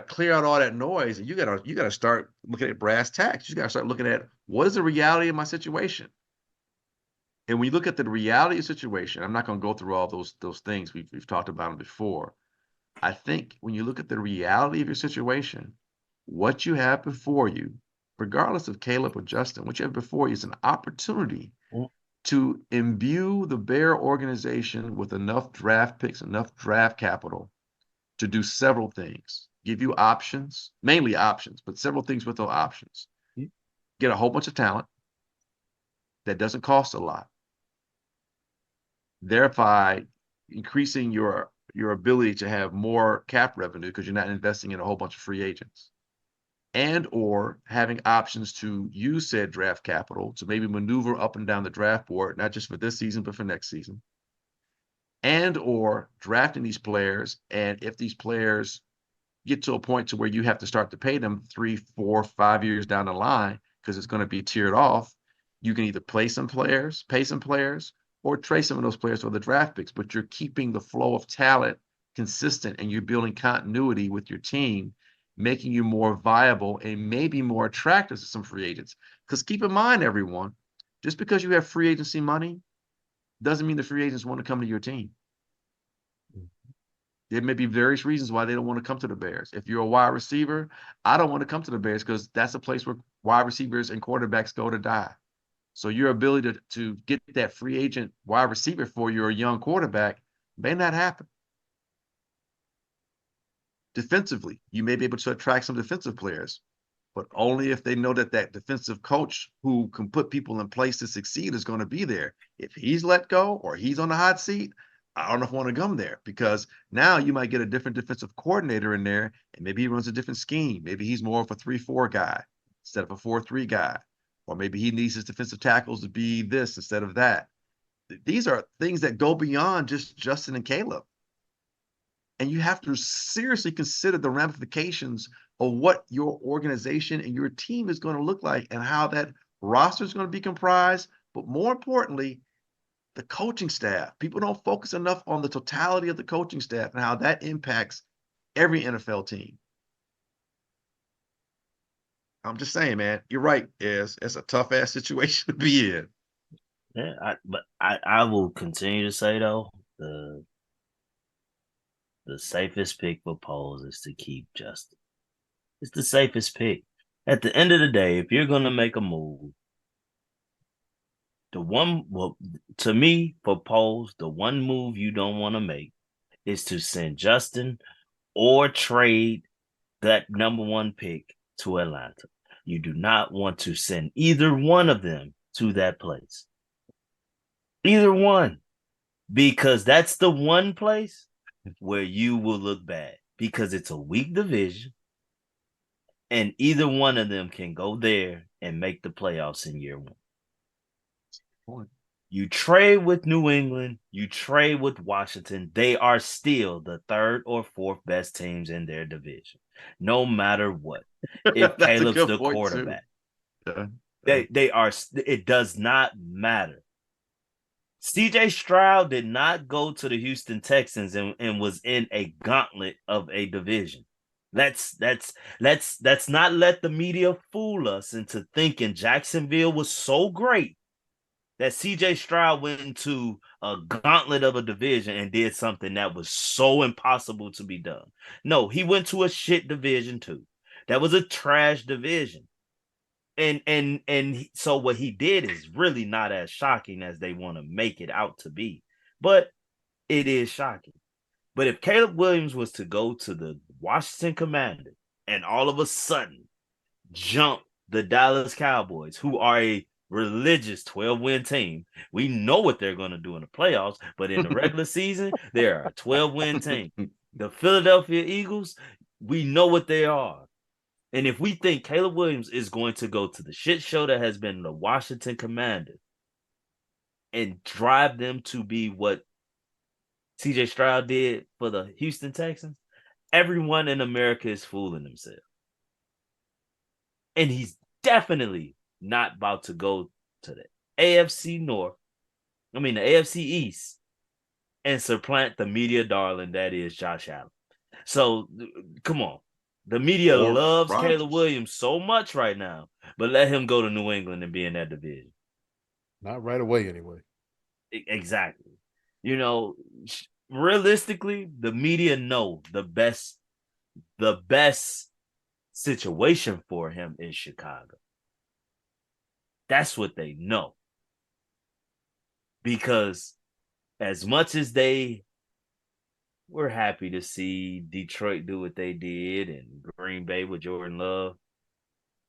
clear out all that noise, and you gotta start looking at brass tacks. You gotta start looking at what is the reality of my situation. And when you look at the reality of the situation, I'm not going to go through all those things we've talked about them before. I think when you look at the reality of your situation, what you have before you, regardless of Caleb or Justin, what you have before you is an opportunity to imbue the Bear organization with enough draft picks, enough draft capital to do several things. Give you options, mainly options, but several things with those options. Get a whole bunch of talent that doesn't cost a lot, thereby increasing your ability to have more cap revenue because you're not investing in a whole bunch of free agents. and or having options to use said draft capital to maybe maneuver up and down the draft board, not just for this season, but for next season, and or drafting these players. And if these players get to a point to where you have to start to pay them 3, 4, 5 years down the line, because it's going to be tiered off, you can either pay some players, or trade some of those players for the draft picks, but you're keeping the flow of talent consistent and you're building continuity with your team, making you more viable and maybe more attractive to some free agents. Because keep in mind, everyone, just because you have free agency money doesn't mean the free agents want to come to your team. There may be various reasons why they don't want to come to the Bears. If you're a wide receiver, I don't want to come to the Bears because that's a place where wide receivers and quarterbacks go to die. So your ability to get that free agent wide receiver for your young quarterback may not happen. Defensively, you may be able to attract some defensive players, but only if they know that that defensive coach who can put people in place to succeed is going to be there. If he's let go or he's on the hot seat, I don't know if I want to come there, because now you might get a different defensive coordinator in there and maybe he runs a different scheme. Maybe he's more of a 3-4 guy instead of a 4-3 guy. Or maybe he needs his defensive tackles to be this instead of that. These are things that go beyond just Justin and Caleb. And you have to seriously consider the ramifications of what your organization and your team is going to look like and how that roster is going to be comprised. But more importantly, the coaching staff. People don't focus enough on the totality of the coaching staff and how that impacts every NFL team. I'm just saying, man, you're right. It's a tough ass situation to be in. Yeah, but I will continue to say though, the safest pick for Poles is to keep Justin. It's the safest pick. At the end of the day, if you're gonna make a move, to me, for Poles, the one move you don't want to make is to send Justin or trade that number 1 pick to Atlanta. You do not want to send either one of them to that place. Either one. Because that's the one place where you will look bad. Because it's a weak division. And either one of them can go there and make the playoffs in year 1. You trade with New England, you trade with Washington, they are still the 3rd or 4th best teams in their division, no matter what. If Caleb's the quarterback, they are. It does not matter. CJ Stroud did not go to the Houston Texans and was in a gauntlet of a division. Let's not let the media fool us into thinking Jacksonville was so great that CJ Stroud went into a gauntlet of a division and did something that was so impossible to be done. No, he went to a shit division too. That was a trash division. And so what he did is really not as shocking as they want to make it out to be. But it is shocking. But if Caleb Williams was to go to the Washington Commanders and all of a sudden jump the Dallas Cowboys, who are a religious 12-win team. We know what they're going to do in the playoffs, but in the regular season, they're a 12-win team. The Philadelphia Eagles, we know what they are. And if we think Caleb Williams is going to go to the shit show that has been the Washington Commanders and drive them to be what CJ Stroud did for the Houston Texans, everyone in America is fooling themselves. And he's definitely not about to go to the AFC East and supplant the media darling that is Josh Allen. So, come on. The media loves Caleb Williams so much right now, but let him go to New England and be in that division. Not right away, anyway. Exactly. You know, realistically, the media know the best situation for him is Chicago. That's what they know. Because as much as they were happy to see Detroit do what they did and Green Bay with Jordan Love,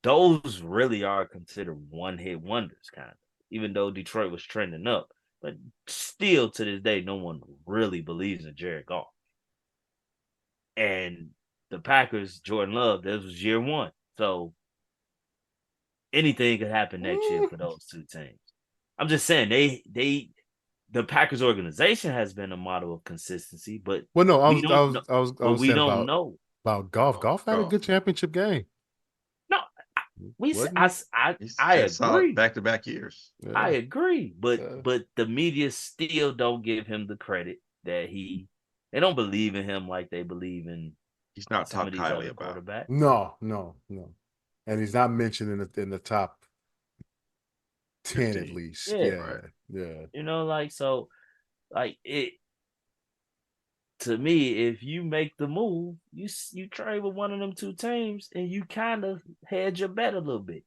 those really are considered one-hit wonders, kind of, even though Detroit was trending up. But still, to this day, no one really believes in Jared Goff. And the Packers, Jordan Love, this was year 1. So anything could happen next year for those two teams. I'm just saying the Packers organization has been a model of consistency, but no, we don't know. I But was we saying don't know. about golf. Golf had a good championship game. No, I had solid agree. back-to-back years. Yeah. I agree, but the media still don't give him the credit that they don't believe in him like they believe in. He's not talked highly about. Quarterbacks. No, and he's not mentioned in the top 10 at least. Yeah. You know, like so, like it. To me, if you make the move, you trade with one of them two teams, and you kind of hedge your bet a little bit.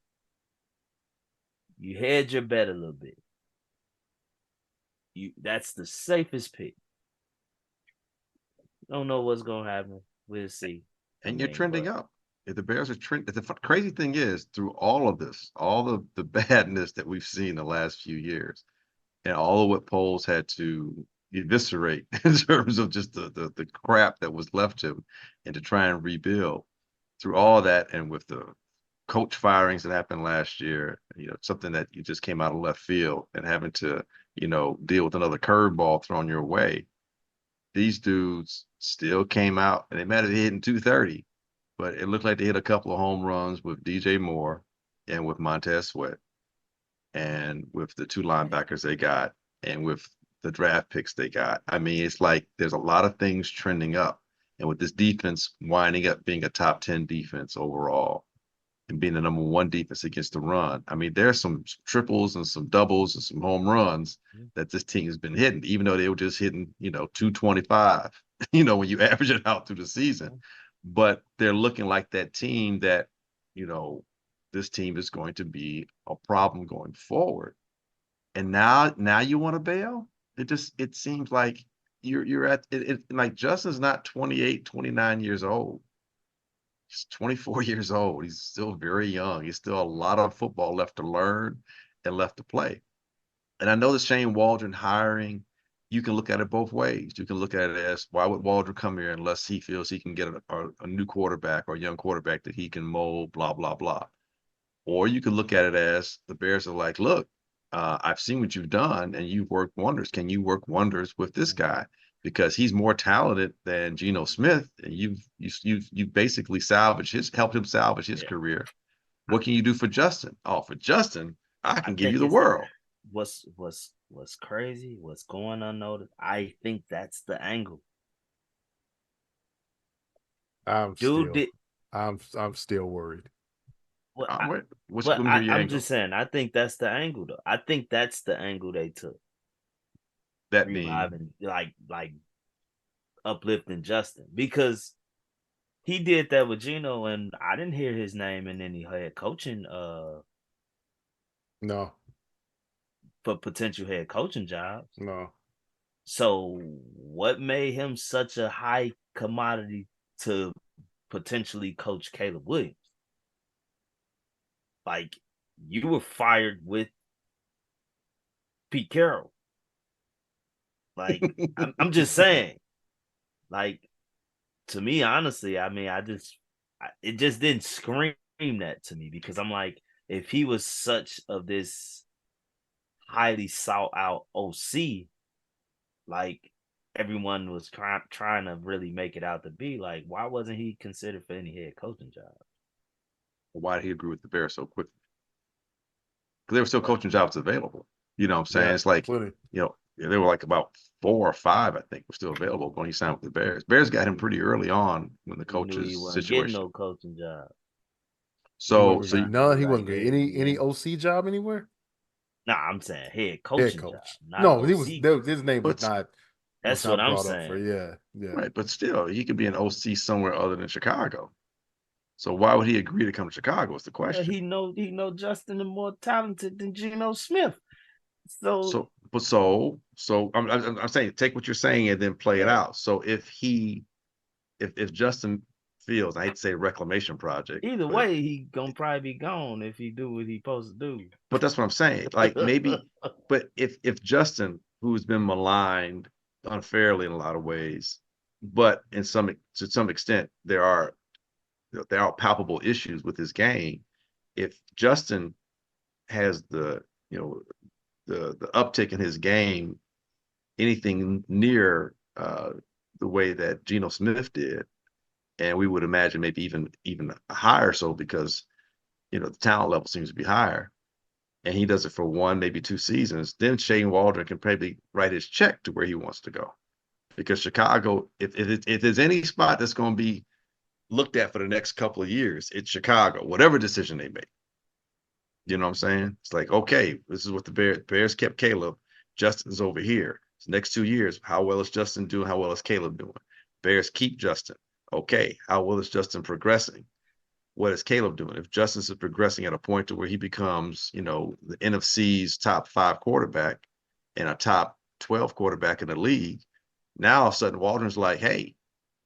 You hedge your bet a little bit. That's the safest pick. Don't know what's gonna happen. We'll see. And you're trending up. If the Bears are trending, the crazy thing is, through all of this, all the badness that we've seen the last few years, and all of what Poles had to eviscerate in terms of just the crap that was left him, and to try and rebuild through all that, and with the coach firings that happened last year, something that you just came out of left field, and having to, deal with another curveball thrown your way. These dudes still came out, and they might have hit in 230, but it looked like they hit a couple of home runs with DJ Moore and with Montez Sweat, and with the two linebackers they got, and with the draft picks they got. I mean, it's like there's a lot of things trending up, and with this defense winding up being a top 10 defense overall, and being the number one defense against the run. I mean, there's some triples and some doubles and some home runs that this team has been hitting, even though they were just hitting, 225, when you average it out through the season. But they're looking like that team that, this team is going to be a problem going forward. And now you want to bail? It seems like you're at it, like Justin's not 28, 29 years old. He's 24 years old. He's still very young. He's still a lot of football left to learn and left to play. And I know the Shane Waldron hiring, you can look at it both ways. You can look at it as, why would Waldron come here unless he feels he can get a new quarterback or a young quarterback that he can mold, blah, blah, blah. Or you can look at it as the Bears are like, look, I've seen what you've done and you've worked wonders. Can you work wonders with this guy? Because he's more talented than Geno Smith, and you've basically helped him salvage his career. What can you do for Justin? Oh, for Justin, I can give you the world. What's crazy? What's going unnoticed? I think that's the angle. I'm still worried. Well, I'm just saying. I think that's the angle, though. I think that's the angle they took. That means like uplifting Justin, because he did that with Geno, and I didn't hear his name in any head coaching. No. For potential head coaching jobs. No. So what made him such a high commodity to potentially coach Caleb Williams? Like, you were fired with Pete Carroll. Like, I'm just saying. Like, to me, honestly, I mean, it just didn't scream that to me, because I'm like, if he was such of this highly sought out OC, like everyone was trying to really make it out to be, like, why wasn't he considered for any head coaching job? Why did he agree with the Bears so quickly? Because there were still coaching jobs available. You know what I'm saying? It's like, plenty. There were like about 4 or 5, I think, were still available when he signed with the Bears. Bears got him pretty early on when the coach's situation. Getting no coaching job. So he wasn't getting any OC job anywhere. Nah, I'm saying head coach. Job. No, his name was not. That's what I'm saying. Yeah. Right, but still, he could be an OC somewhere other than Chicago. So why would he agree to come to Chicago? Is the question. He know Justin is more talented than Geno Smith. So I'm saying, take what you're saying and then play it out. So if Justin feels, I hate to say reclamation project. Either way, he gonna probably be gone if he do what he supposed to do. But that's what I'm saying. Like, maybe, but if Justin, who's been maligned unfairly in a lot of ways, but to some extent, there's there are palpable issues with his game. If Justin has the uptick in his game, anything near the way that Geno Smith did, and we would imagine maybe even higher, so because the talent level seems to be higher, and he does it for 1, maybe 2 seasons, then Shane Waldron can probably write his check to where he wants to go. Because Chicago, if there's any spot that's going to be looked at for the next couple of years, it's Chicago, whatever decision they make. You know what I'm saying? It's like, okay, this is what the Bears kept Caleb. Justin's over here. It's next 2 years, how well is Justin doing? How well is Caleb doing? Bears keep Justin. Okay, how well is Justin progressing? What is Caleb doing? If Justin is progressing at a point to where he becomes, the NFC's top 5 quarterback and a top 12 quarterback in the league, now all of a sudden Waldron's like, hey,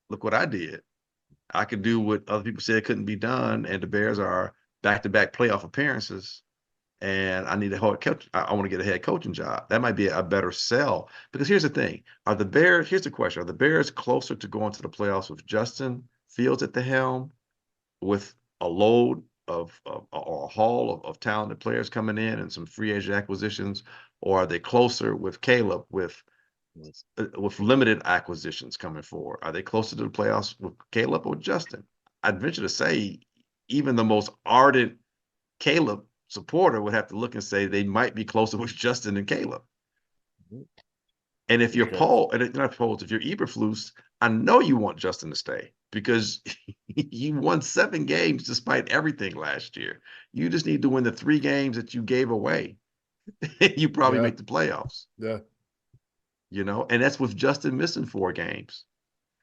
look what I did. I could do what other people said couldn't be done, and the Bears are back-to-back playoff appearances, and I need a head coach. I want to get a head coaching job. That might be a better sell. Because here's the thing. Here's the question. Are the Bears closer to going to the playoffs with Justin Fields at the helm, with a load of or a haul of talented players coming in and some free agent acquisitions, or are they closer with Caleb with limited acquisitions coming forward? Are they closer to the playoffs with Caleb or Justin? I'd venture to say even the most ardent Caleb supporter would have to look and say they might be closer with Justin and Caleb. And if you're if you're Eberflus, I know you want Justin to stay because he won 7 games despite everything last year. You just need to win the 3 games that you gave away. You probably make the playoffs. Yeah. And that's with Justin missing 4 games.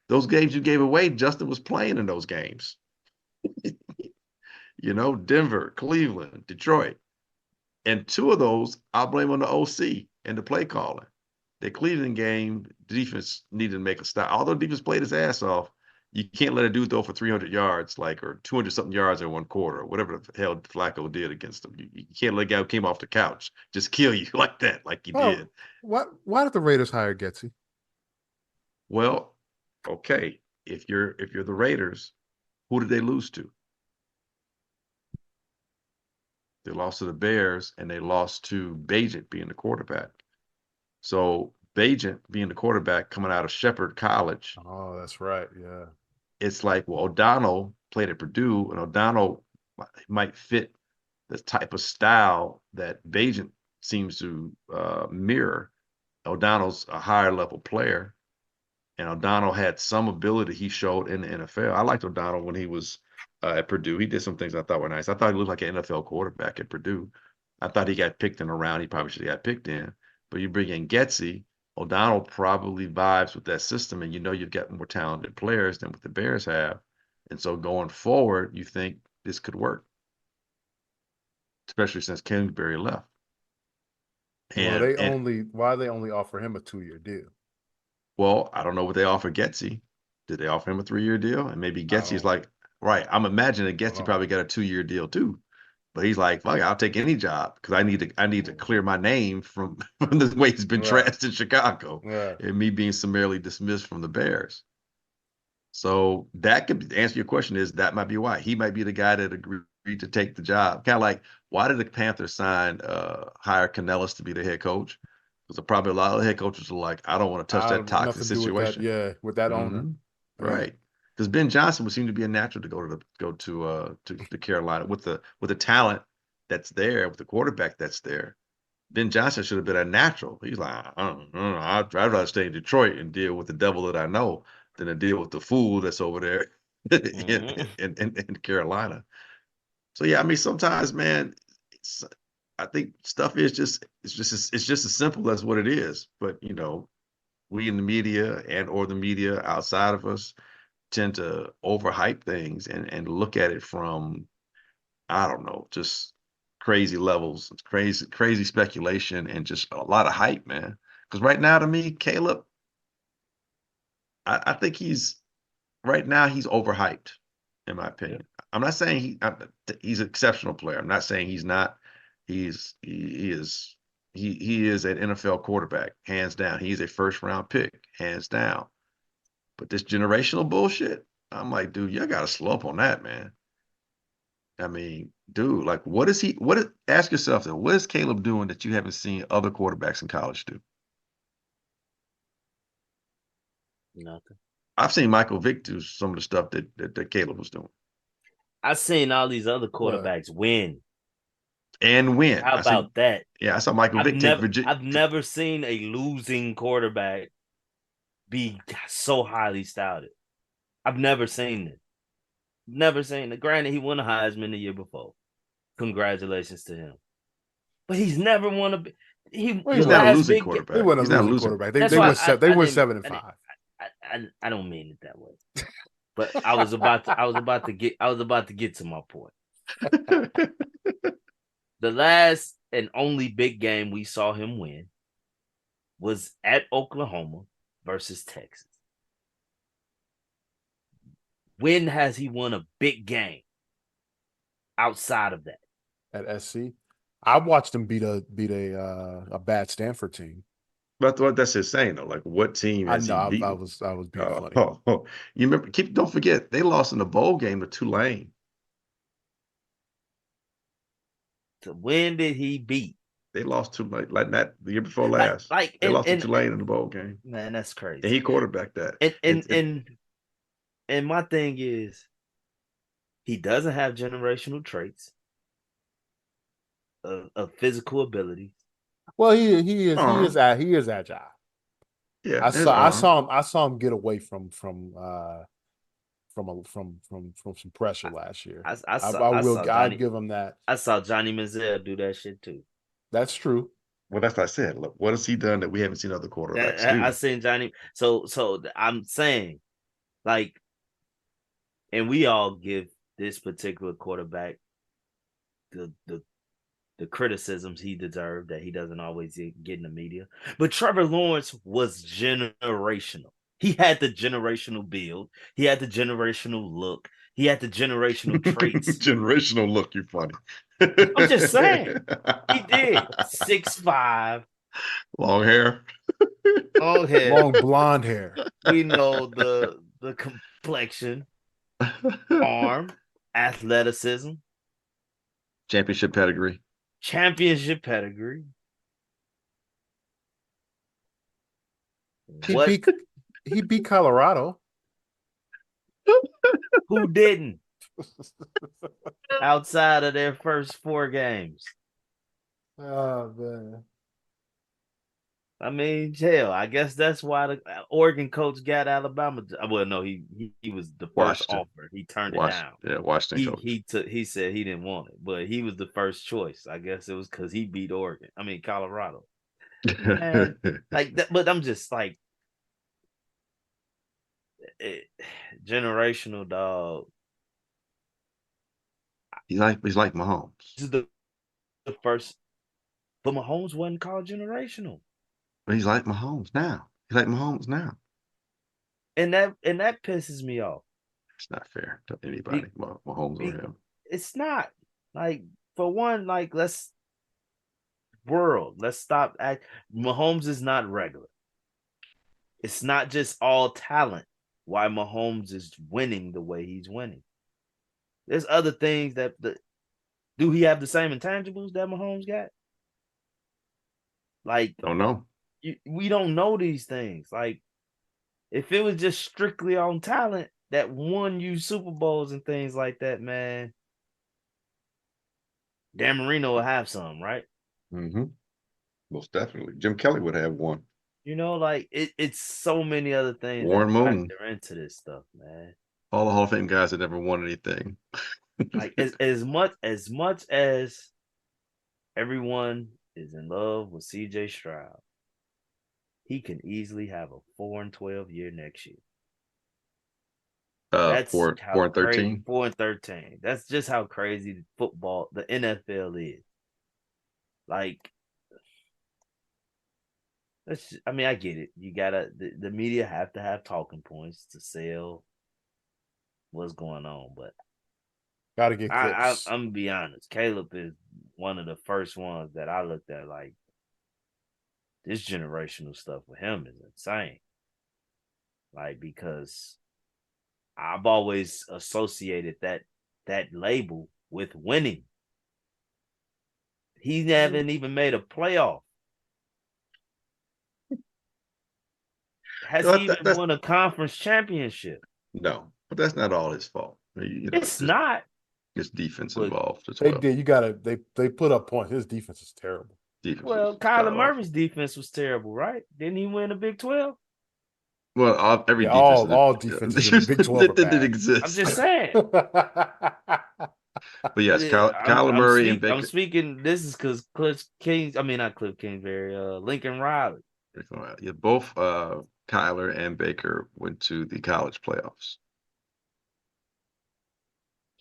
Those games you gave away, Justin was playing in those games. Denver, Cleveland, Detroit. And 2 of those, I'll blame on the OC and the play calling. The Cleveland game, defense needed to make a stop. Although defense played his ass off, you can't let a dude throw for 300 yards, or 200-something yards in 1 quarter, or whatever the hell Flacco did against him. You can't let a guy who came off the couch just kill you like that, like he did. Why did the Raiders hire Getsy? Well, okay, if you're the Raiders, who did they lose to? They lost to the Bears, and they lost to Bagent being the quarterback. So Bagent being the quarterback coming out of Shepherd College. Oh, that's right. Yeah. It's like, well, O'Donnell played at Purdue, and O'Donnell might fit the type of style that Bagent seems to mirror. O'Donnell's a higher level player, and O'Donnell had some ability he showed in the NFL. I liked O'Donnell when he was at Purdue. He did some things I thought were nice. I thought he looked like an NFL quarterback at Purdue. I thought he got picked in a round he probably should have got picked in. But you bring in Getsy, O'Donnell probably vibes with that system, and you've got more talented players than what the Bears have. And so going forward, you think this could work, especially since Kingsbury left. Why they only offer him a 2-year deal? Well, I don't know what they offer Getsy. Did they offer him a 3-year deal? And maybe Getsy's like, right. I'm imagining Getsy probably got a 2-year deal too. But he's like, fuck, I'll take any job because I need to clear my name from the way he's been trashed in Chicago and me being summarily dismissed from the Bears. So that could answer your question. Is that might be why he might be the guy that agreed to take the job. Kind of like, why did the Panthers hire Canellis to be the head coach? Because probably a lot of the head coaches are like, I don't want to touch that toxic situation. With that owner, right? Because Ben Johnson would seem to be a natural to go to Carolina with the talent that's there, with the quarterback that's there. Ben Johnson should have been a natural. He's like, I don't know. I'd rather stay in Detroit and deal with the devil that I know than to deal with the fool that's over there in Carolina. So yeah, I mean, sometimes, man, I think stuff is just as simple as what it is. But we in the media or the media outside of us tend to overhype things and look at it from, I don't know, just crazy levels, crazy speculation, and just a lot of hype, man. Because right now, to me, Caleb, I think right now he's overhyped, in my opinion. Yeah. I'm not saying he's an exceptional player. I'm not saying he's not. He is an NFL quarterback, hands down. He's a first-round pick, hands down. But this generational bullshit, I'm like, dude, you got to slow up on that, man. I mean, dude, like, ask yourself that, what is Caleb doing that you haven't seen other quarterbacks in college do? Nothing. I've seen Michael Vick do some of the stuff that Caleb was doing. I've seen all these other quarterbacks win. And win. How about that? Yeah, I saw Michael Vick take Virginia. I've never seen a losing quarterback be so highly touted. I've never seen it. Never seen it. Granted, he won a Heisman the year before. Congratulations to him. But he's never won a. He's not a losing quarterback. He's not a losing quarterback. They went 7-5. I don't mean it that way. But I was about to get to my point. The last and only big game we saw him win was at Oklahoma versus Texas. When has he won a big game outside of that? At SC, I watched him beat a bad Stanford team. But what that's just saying though, like what team has he beaten? I was being funny. You remember? Don't forget they lost in the bowl game to Tulane. So when did he beat? They lost to like that the year before last. They lost to Tulane in the bowl game. Man, that's crazy. And he quarterbacked that. And my thing is, he doesn't have generational traits of physical abilities. Well, he is agile. Yeah, I saw him get away from some pressure last year. I'll give him that. I saw Johnny Manziel do that shit too. That's true. Well, that's what I said. Look, what has he done that we haven't seen other quarterbacks do? I seen Johnny. So I'm saying, like, and we all give this particular quarterback the criticisms he deserved that he doesn't always get in the media. But Trevor Lawrence was generational. He had the generational build. He had the generational look. He had the generational traits. Generational look, you're funny. I'm just saying. He did. 6'5". Long hair. Long hair. Long blonde hair. We know the complexion. Arm. Athleticism. Championship pedigree. He beat Colorado. Who didn't? Outside of their first 4 games. Oh man. I mean, hell, I guess that's why the Oregon coach got Alabama. Well, no, he was the first offer. He turned it down. Yeah, Washington coach. He said he didn't want it, but he was the first choice. I guess it was because he beat Colorado. And, like that, but I'm just like generational dog. He's like Mahomes. This is the first, but Mahomes wasn't called generational. But he's like Mahomes now. And that pisses me off. It's not fair to anybody, Mahomes or him. It's not. Like, for one, like, let's stop. Mahomes is not regular. It's not just all talent why Mahomes is winning the way he's winning. There's other things do he have the same intangibles that Mahomes got? Like, don't know. We don't know these things. Like, if it was just strictly on talent that won you Super Bowls and things like that, man, Dan Marino will have some, right? Mm-hmm. Most definitely. Jim Kelly would have one. You know, like it's so many other things Warren Moon. Factor into this stuff, man. All the Hall of Fame guys that never won anything. Like as much as everyone is in love with CJ Stroud, he can easily have a 4-12 year next year. That's 4-13. 4-13. That's just how crazy football, the NFL is. Like, I get it. You gotta the media have to have talking points to sell what's going on, but gotta get clicks. I'm gonna be honest. Caleb is one of the first ones that I looked at like, this generational stuff with him is insane. Like, because I've always associated that label with winning. He haven't even made a playoff. Has he even won a conference championship? No, but that's not all his fault. It's not. It's defense involved as They well. did. They put up points. His defense is terrible. Kyler Murray's defense was terrible, right? Didn't he win a Big 12? Well, every defense. All defenses in the Big 12 didn't exist. I'm just saying. But yes, Kyler Murray and Baker. I'm speaking. This is because Lincoln Riley. Yeah, both Kyler and Baker went to the college playoffs,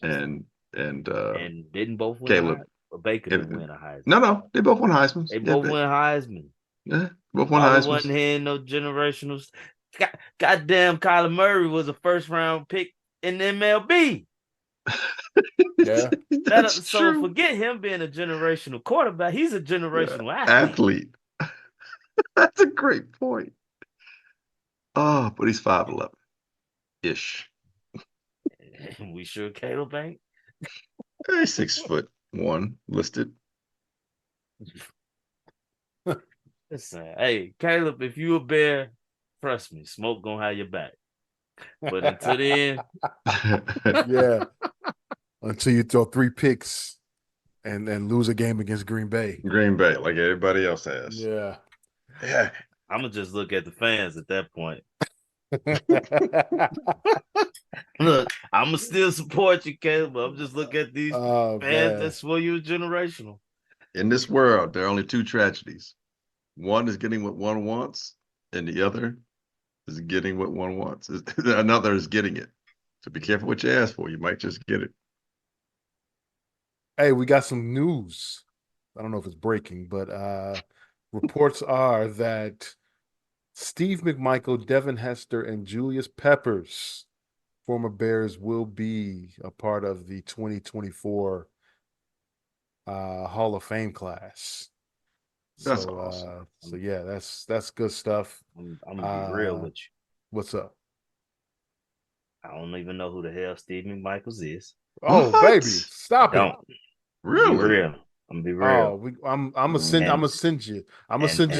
and didn't both win. Caleb or Baker didn't win a Heisman. No, they both won Heisman. They both won Heisman. Yeah, both won Heisman. Wasn't hearing no generational. Goddamn, Kyler Murray was a first round pick in the MLB. Yeah, that's so true. Forget him being a generational quarterback. He's a generational athlete. That's a great point. Oh, but he's 5'11" ish. We sure Caleb ain't? He's 6'1" listed. Listen, hey, Caleb, if you a Bear, trust me, Smoke gonna have your back. But until then, yeah, until you throw 3 picks and lose a game against Green Bay. Like everybody else has. Yeah. I'm gonna just look at the fans at that point. Look, I'm gonna still support you, Caleb, but I'm just looking at these fans that swore you generational. In this world, there are only 2 tragedies. One is getting what one wants, and the other is getting what one wants. Another is getting it. So be careful what you ask for. You might just get it. Hey, we got some news. I don't know if it's breaking, but reports are that Steve McMichael, Devin Hester, and Julius Peppers, former Bears, will be a part of the 2024 Hall of Fame class. That's awesome. So yeah, that's good stuff. I'm gonna be real with you. What's up? I don't even know who the hell Steve McMichaels is. Oh, what? Baby, stop it! Really? Be real. I'm gonna be real. Oh, I'm gonna send you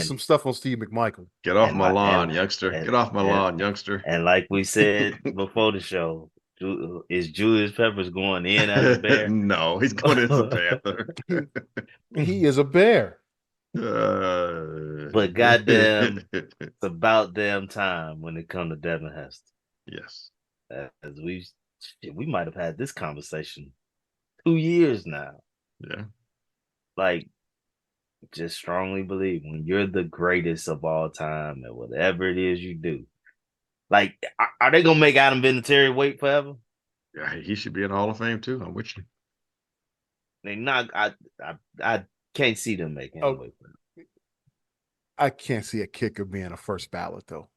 some stuff on Steve McMichael. Get off my lawn, youngster. Get off my lawn, youngster. And like we said before the show, is Julius Peppers going in as a Bear? No, he's going in as a Panther. He is a Bear. But goddamn, it's about damn time when it comes to Devin Hester. Yes. As we might have had this conversation 2 years now. Yeah. Like, just strongly believe when you're the greatest of all time at whatever it is you do. Like, are they gonna make Adam Vinatieri wait forever? Yeah, he should be in the Hall of Fame too. I'm with you. They not. I can't see them making him wait forever. I can't see a kicker being a first ballot though.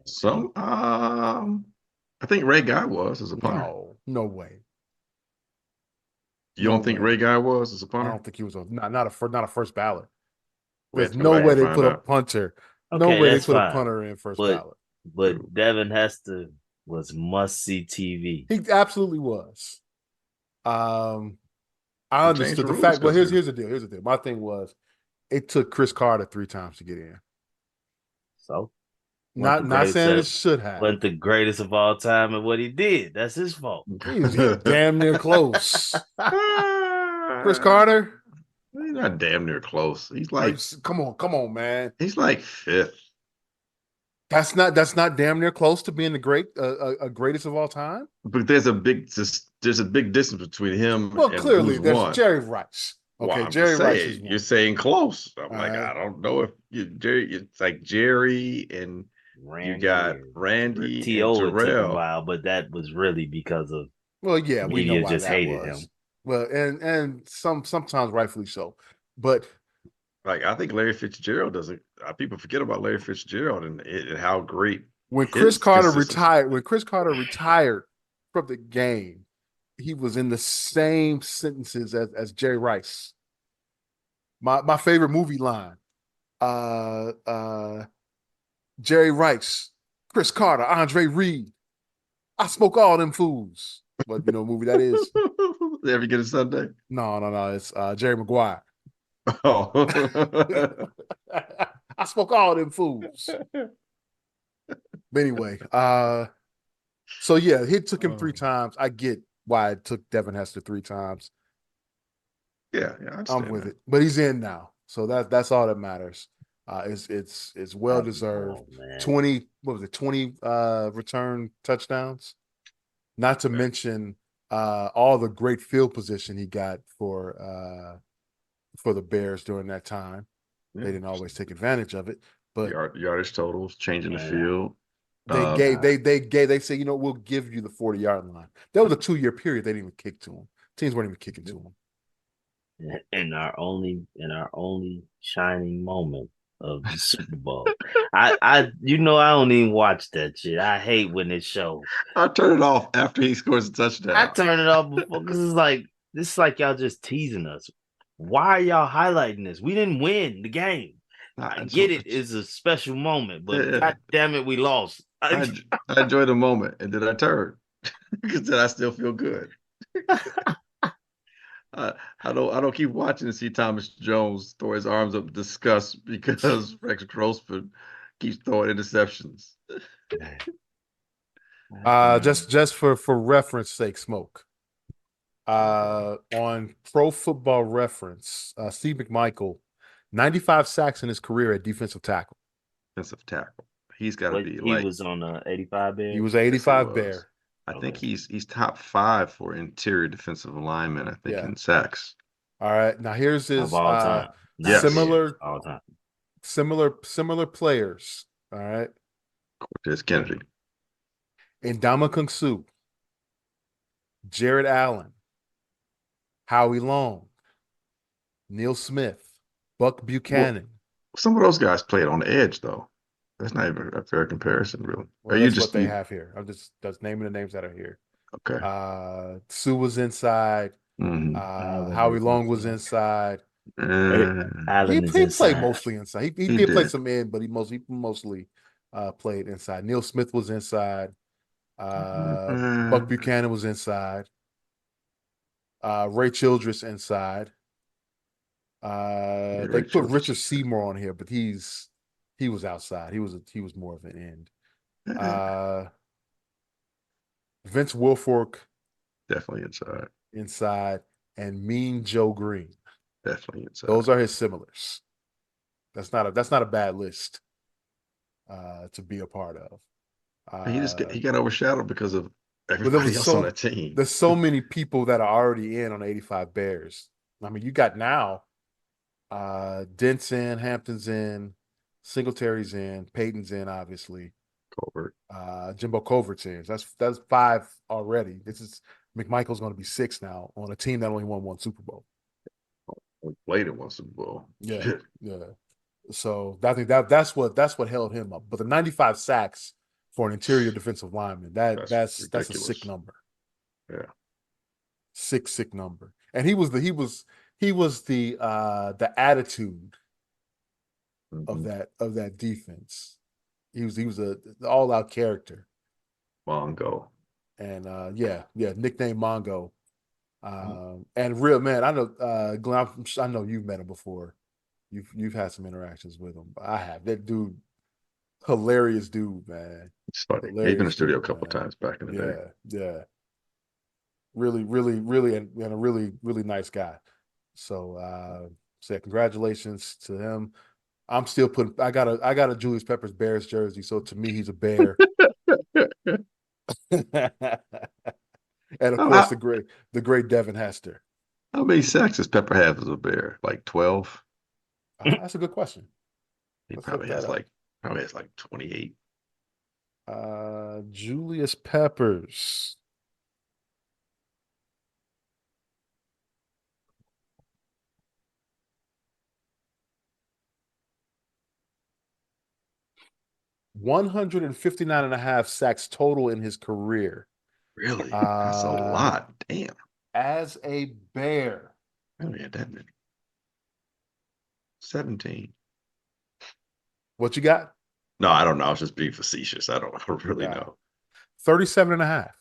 So, I think Ray Guy was as a punter. No way. You don't think Ray Guy was as a punter? I don't think he was not a first ballot. There's no way they put a punter. No way they put a punter in first ballot. But Devin Hester was must-see TV. He absolutely was. I understood the fact. Well, here's the deal. Here's the deal. My thing was, it took Chris Carter 3 times to get in. So, not saying it should have. But the greatest of all time at what he did. That's his fault. He's damn near close. Chris Carter. He's not damn near close. He's like, come on, man. He's like 5th. That's not damn near close to being the greatest of all time. But there's a big distance between him. Well, clearly there's Jerry Rice. Okay, Jerry Rice is one. You're saying close. I'm like, I don't know if Jerry. It's like Jerry and you got Randy T.O. and Terrell. Took a while, but that was really because of media we know why just that hated was. him. Well, and sometimes rightfully so, but like I think Larry Fitzgerald doesn't. People forget about Larry Fitzgerald and how great when Chris Carter retired. When Chris Carter retired from the game, he was in the same sentences as Jerry Rice. My favorite movie line, Jerry Rice, Chris Carter, Andre Reed. I smoke all them fools. But you know, movie that is. Ever get a Sunday? No. It's Jerry Maguire. Oh, I smoke all them fools. But anyway, so yeah, he took him 3 times. I get why it took Devin Hester 3 times. yeah, I understand I'm with that. it, but he's in now, so that's all that matters. It's well deserved. 20, what was it? 20 return touchdowns. Not to mention all the great field position he got for the Bears during that time. Yeah. They didn't always take advantage of it, but Yardage totals, changing the field. They say, you know, we'll give you the 40-yard line. That was a 2-year period. They didn't even kick to him. Teams weren't even kicking to him. In our only shining moment of the Super Bowl. I don't even watch that shit. I hate when it shows. I turn it off after he scores a touchdown. I turn it off before because it's like y'all just teasing us. Why are y'all highlighting this? We didn't win the game. I get it is a special moment, but God damn it, we lost. I enjoy the moment, and then I turn because then I still feel good. I don't keep watching to see Thomas Jones throw his arms up in disgust because Rex Grossman keeps throwing interceptions. Just for reference sake, Smoke. On Pro Football Reference, Steve McMichael, 95 sacks in his career at defensive tackle. Defensive tackle. He's got to be he was on 85 Bear. He was an 85 Bear. I think he's top 5 for interior defensive lineman, I think, in sacks. All right. Now here's his all time. Similar players. All right. Cortez Kennedy. Ndamukong Suh, Jared Allen, Howie Long, Neil Smith, Buck Buchanan. Some of those guys played on the edge, though. That's not even a fair comparison, really. Well, that's what they have here. I'm just naming the names that are here. Okay. Sue was inside. Howie Long was inside. Allen he played mostly inside. He did play some in, but he mostly played inside. Neil Smith was inside. Buck Buchanan was inside. Ray Childress inside. They put Richard Seymour on here, but he was outside. He was more of an end. Vince Wilfork, definitely inside, and Mean Joe Green, definitely inside. Those are his similars. That's not a bad list to be a part of. He got overshadowed because of everybody else on that team. There's so many people that are already in on 85 Bears. I mean, you got now Dent's in, Hampton's in, Singletary's in, Peyton's in, obviously. Covert. Jimbo Covert's in. That's 5 already. This is McMichael's going to be 6 now on a team that only won 1 Super Bowl. Played in 1 Super Bowl. Yeah. So I think that's what held him up. But the 95 sacks for an interior defensive lineman, that's a sick number. Yeah. Sick number. And he was the attitude of that defense. He was a all-out character. Mongo. And nickname Mongo. And real man, I know Glenn, I know you've met him before. You've had some interactions with him. I have. That dude, hilarious dude, man. It's funny. He's been in the studio a couple times back in the day. Yeah. Really, really, really, and a really, really nice guy. So congratulations to him. I'm still I got a Julius Peppers Bears jersey, so to me he's a Bear. And of course the great Devin Hester. How many sacks does Pepper have as a Bear? Like 12? That's a good question. He probably has like 28. Julius Peppers. $159.5 sacks total in his career. Really? That's a lot. Damn. As a Bear. I don't have that many. 17. What you got? No, I don't know. I was just being facetious. I don't really know. 37 and a half.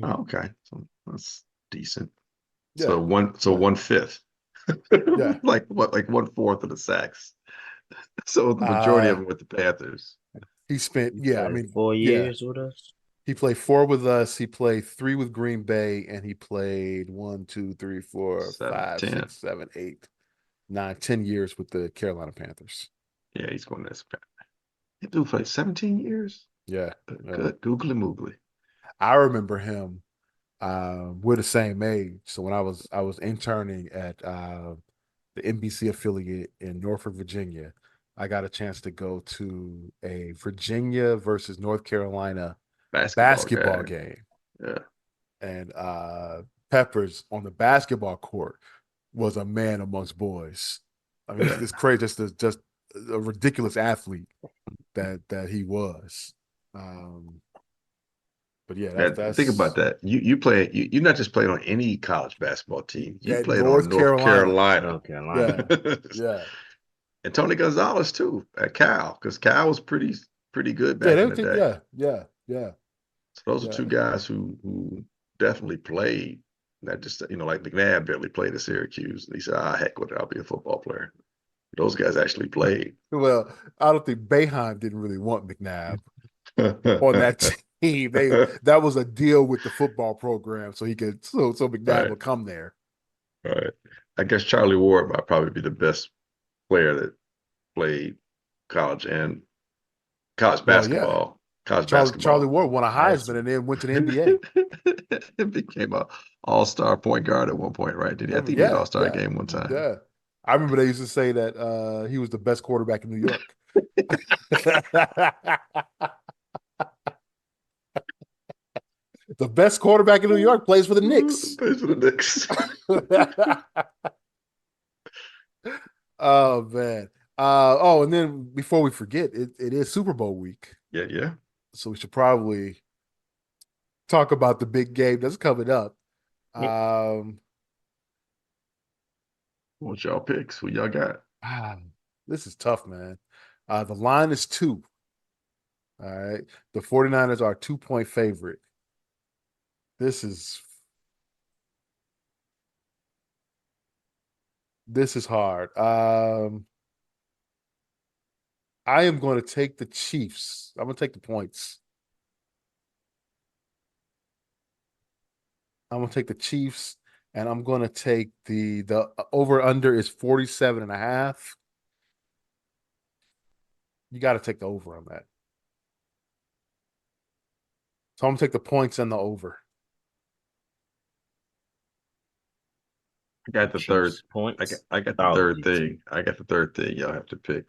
Oh, okay. So that's decent. Yeah. So 1/5. Yeah. Like 1/4 of the sacks. So the majority of them with the Panthers. He spent, He yeah, I played mean, 4 years with us. he played 4 with us. He played 3 with Green Bay, and he played 1, 2, 3, 4, 7, 5, 10. 6, 7, 8, 9, 10 years with the Carolina Panthers. Yeah, he's going to this. He do play 17 years. Yeah. Good googly moogly. I remember him. We're the same age. So when I was interning at the NBC affiliate in Norfolk, Virginia, I got a chance to go to a Virginia versus North Carolina basketball game. Yeah. And Peppers on the basketball court was a man amongst boys. I mean, it's crazy, just a ridiculous athlete that he was. But yeah, that's think about that. You not just played on any college basketball team. You at played on North North Carolina. Carolina. North Carolina. Yeah. And Tony Gonzalez too at Cal, because Cal was pretty good Yeah, back in the day. Yeah. So those are two guys who definitely played. Not just like McNabb barely played at Syracuse. And he said, heck with it, I'll be a football player. Those guys actually played. Well, I don't think Boeheim didn't really want McNabb on that team. That was a deal with the football program, so McNabb would come there. Right. I guess Charlie Ward might probably be the best player that played college basketball. Charlie Ward won a Heisman and then went to the NBA. It became a all-star point guard at one point, right? I think he made all-star game one time. Yeah. I remember they used to say that he was the best quarterback in New York. The best quarterback in New York plays for the Knicks. Oh man. And then before we forget, it is Super Bowl week. Yeah. So we should probably talk about the big game that's coming up. What's y'all picks? Who y'all got? This is tough, man. The line is 2. All right. The 49ers are a 2-point favorite. This is hard. I am going to take the Chiefs. I'm going to take the points. I'm going to take the Chiefs, and I'm going to take the over-under is 47 and a half. You got to take the over on that. So I'm going to take the points and the over. I got the third point. I got the third thing. I got the third thing. Y'all have to pick.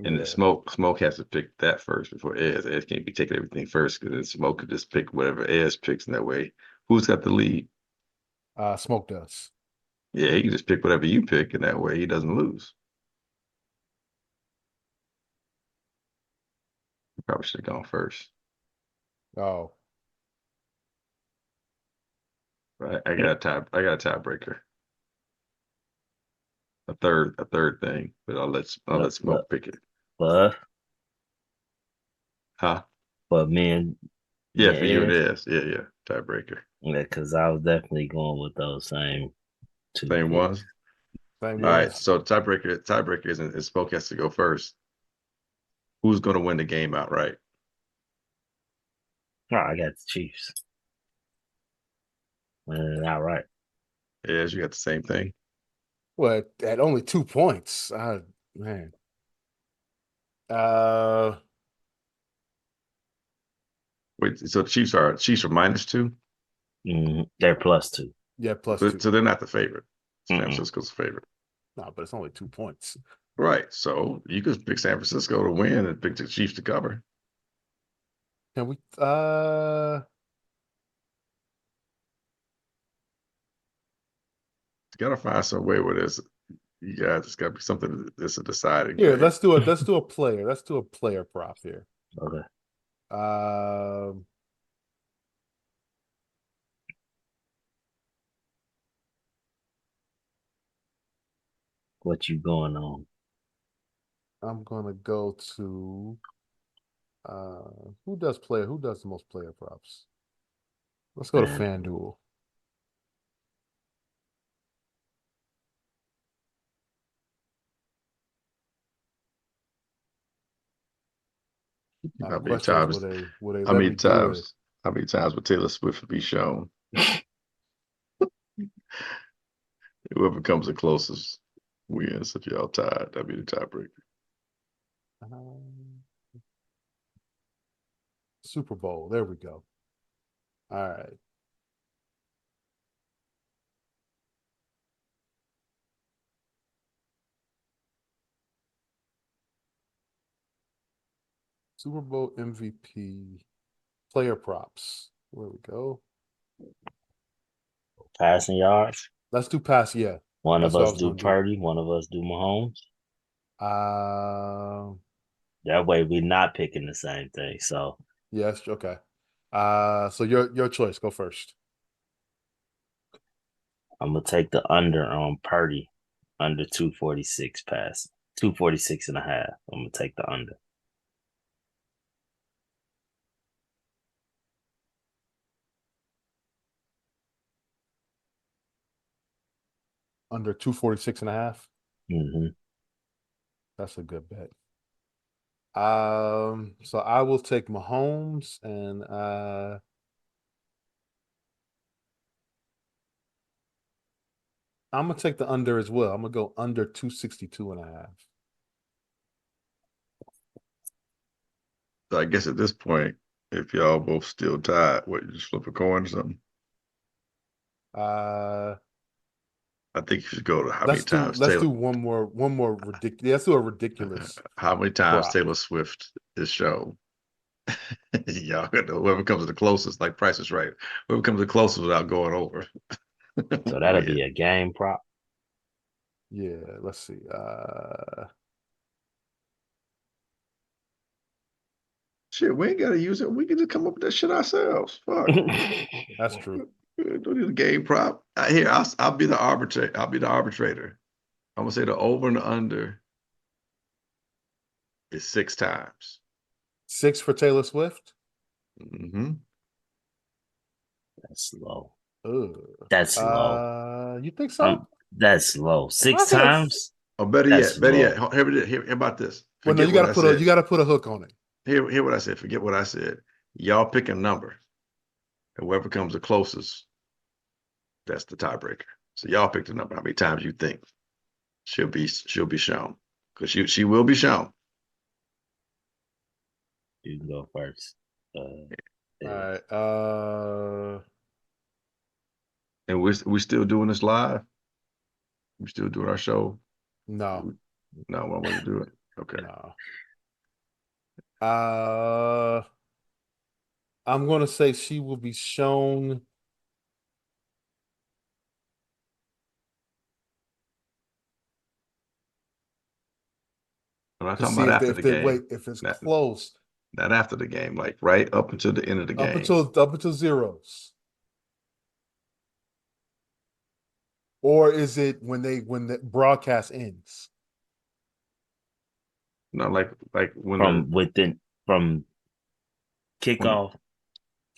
And the smoke has to pick that first before Ez. Ez can't be taking everything first because then Smoke could just pick whatever Ez picks in that way. Who's got the lead? Smoke does. Yeah, he can just pick whatever you pick, and that way he doesn't lose. He probably should have gone first. Oh. Right. I got a tiebreaker. A third thing, but I'll let Smoke pick it. But man, yeah, for you it is. Yeah, tiebreaker. Yeah, because I was definitely going with those same two. Same ones. All right, so tiebreaker is Smoke has to go first. Who's going to win the game outright? Oh, I got the Chiefs. Outright. Yes, you got the same thing. Well, at only 2 points. Man. Wait, so Chiefs are -2? Mm-hmm. They're +2. Yeah, +2. So they're not the favorite. San Francisco's the favorite. No, but it's only 2 points. Right. So you could pick San Francisco to win and pick the Chiefs to cover. Can we gotta find some way with this. You guys, it's gotta be something that's a deciding. Here, let's do a player. Let's do a player prop here. Okay. What you going on? I'm gonna go to Who does the most player props? Let's go to FanDuel. How many Question is, times? will they How let many me do it? times? How many times would Taylor Swift be shown? Whoever comes the closest wins. If y'all tied, that'd be the tiebreaker. Super Bowl. There we go. All right. Super Bowl MVP player props. Where we go? Passing yards. Let's do pass. Yeah. One That's of what I us was do gonna do. Purdy. One of us do Mahomes. That way we're not picking the same thing. So yes. Okay. So your choice. Go first. I'm gonna take the under on Purdy, under 246 pass, 246 and a half. I'm gonna take the under. Under 246 and a half. Mm-hmm. That's a good bet. So I will take Mahomes and I'm gonna take the under as well. I'm gonna go under 262 and a half. So I guess at this point, if y'all both still tied, what, you just flip a coin or something? I think you should go to how many times let's Taylor. do one more ridiculous. Let's do a ridiculous. How many times prop. Taylor Swift is shown? Y'all, whoever comes the closest, like Price is Right. Whoever comes the closest without going over. So that'll be a game prop. Yeah, let's see. Shit, we ain't gotta use it. We can just come up with that shit ourselves. Fuck. That's true. Don't need a game prop. Here, I'll be the arbitrator. I'll be the arbitrator. I'm gonna say the over and the under is 6 times. 6 for Taylor Swift. Mm-hmm. That's low. Ugh. That's low. You think so? That's low. 6 times. Oh, better That's yet. low. Hear about this. Well, no, you gotta put a hook on it. Hear what I said. Forget what I said. Y'all pick a number. And whoever comes the closest, that's the tiebreaker. So y'all pick the number. How many times you think she'll be shown? Because she will be shown. You can go first. All right. And we still doing this live? We still doing our show? No. No, I want to do it. Okay. No. I'm gonna say she will be shown. I'm not talking about after the game. Wait, if it's close. Not after the game, like right up until the end of the game. Up until zeros. Or is it when the broadcast ends? No, like when from kickoff.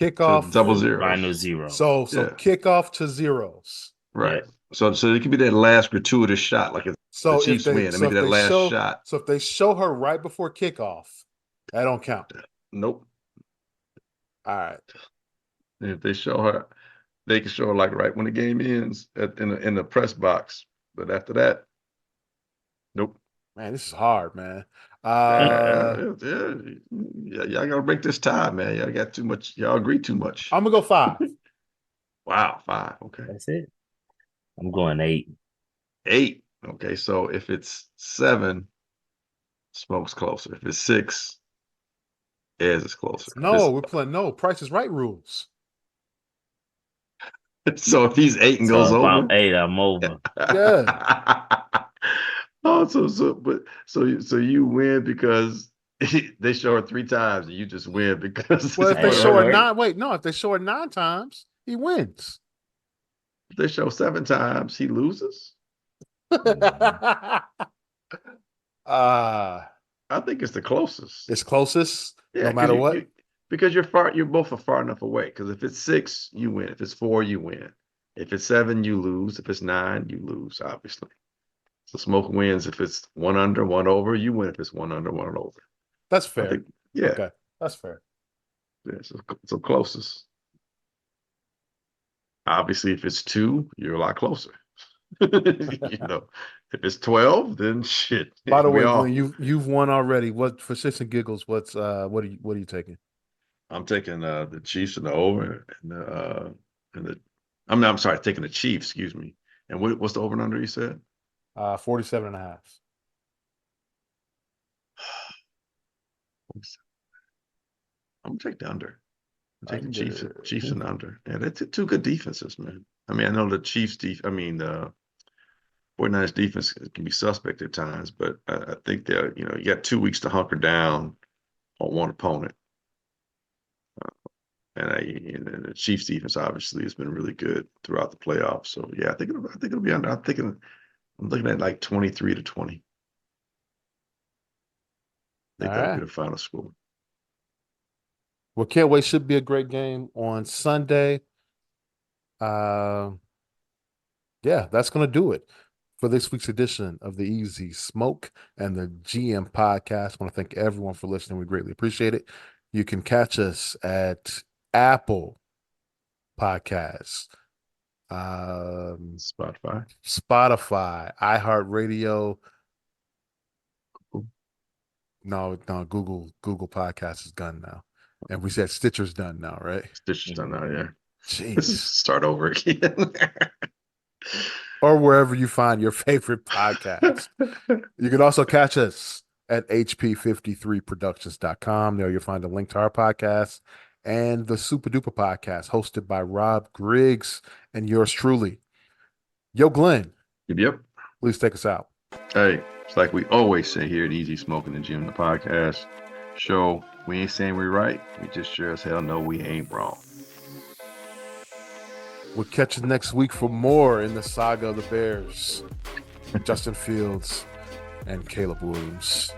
Kickoff double zeros. Final zero. So kickoff to zeros. Right. Yeah. So it could be that last gratuitous shot, like if the Chiefs win, maybe that last shot. So if they show her right before kickoff, that don't count. Nope. All right. And if they show her, they can show her like right when the game ends in the press box. But after that, nope. Man, this is hard, man. Y'all gotta break this tie, man. Y'all got too much. Y'all agree too much. I'm gonna go 5. Wow, 5. Okay. That's it. I'm going 8. 8. Okay, so if it's 7, Smoke's closer. If it's 6, Ez is closer. No, we're playing Price is Right rules. So if he's 8 and goes if over, I'm 8, I'm over. Yeah. Oh, so you win because they show her 3 times and you just win because. Well, if they show her 9, if they show her 9 times, he wins. If they show 7 times, he loses. I think it's the closest. It's closest. Yeah, no matter what. Because you're both are far enough away. Because if it's 6, you win. If it's 4, you win. If it's 7, you lose. If it's 9, you lose, obviously. So Smoke wins if it's 1 under, 1 over. You win if it's 1 under, 1 over. That's fair. I think, yeah. Okay, that's fair. Yeah, so closest. Obviously, if it's 2, you're a lot closer. If it's 12, then shit. By the way, Glenn, you've won already. What, for shits and giggles, what are you taking? I'm taking the Chiefs and the over I'm sorry, taking the Chiefs, excuse me. And what's the over and under you said? 47.5. I'm gonna take the under. I'm taking Chiefs and under. Yeah, they're two good defenses, man. I mean, I know the the 49ers defense can be suspect at times, but I think they're, you got 2 weeks to hunker down on one opponent. And the Chiefs defense obviously has been really good throughout the playoffs. So yeah, I think it'll be under. I'm looking at like 23-20. I think that'll be the final score. Well, can't wait. Should be a great game on Sunday. Yeah, that's gonna do it for this week's edition of the Easy Smoke and the GM podcast. I want to thank everyone for listening. We greatly appreciate it. You can catch us at Apple Podcasts, Spotify, iHeartRadio. No, Google Podcast is done now, and we said Stitcher's done now, right? Stitcher's done now, yeah. Jeez. Start over again. Or wherever you find your favorite podcast. You can also catch us at hp53productions.com. There you'll find a link to our podcast and the Super Duper podcast hosted by Rob Griggs and yours truly. Yo, Glenn. Yep. Please take us out. Hey, it's like we always say here at Easy Smoking the Gym, the podcast show. We ain't saying we're right. We just sure as hell know we ain't wrong. We'll catch you next week for more in the saga of the Bears. Justin Fields and Caleb Williams.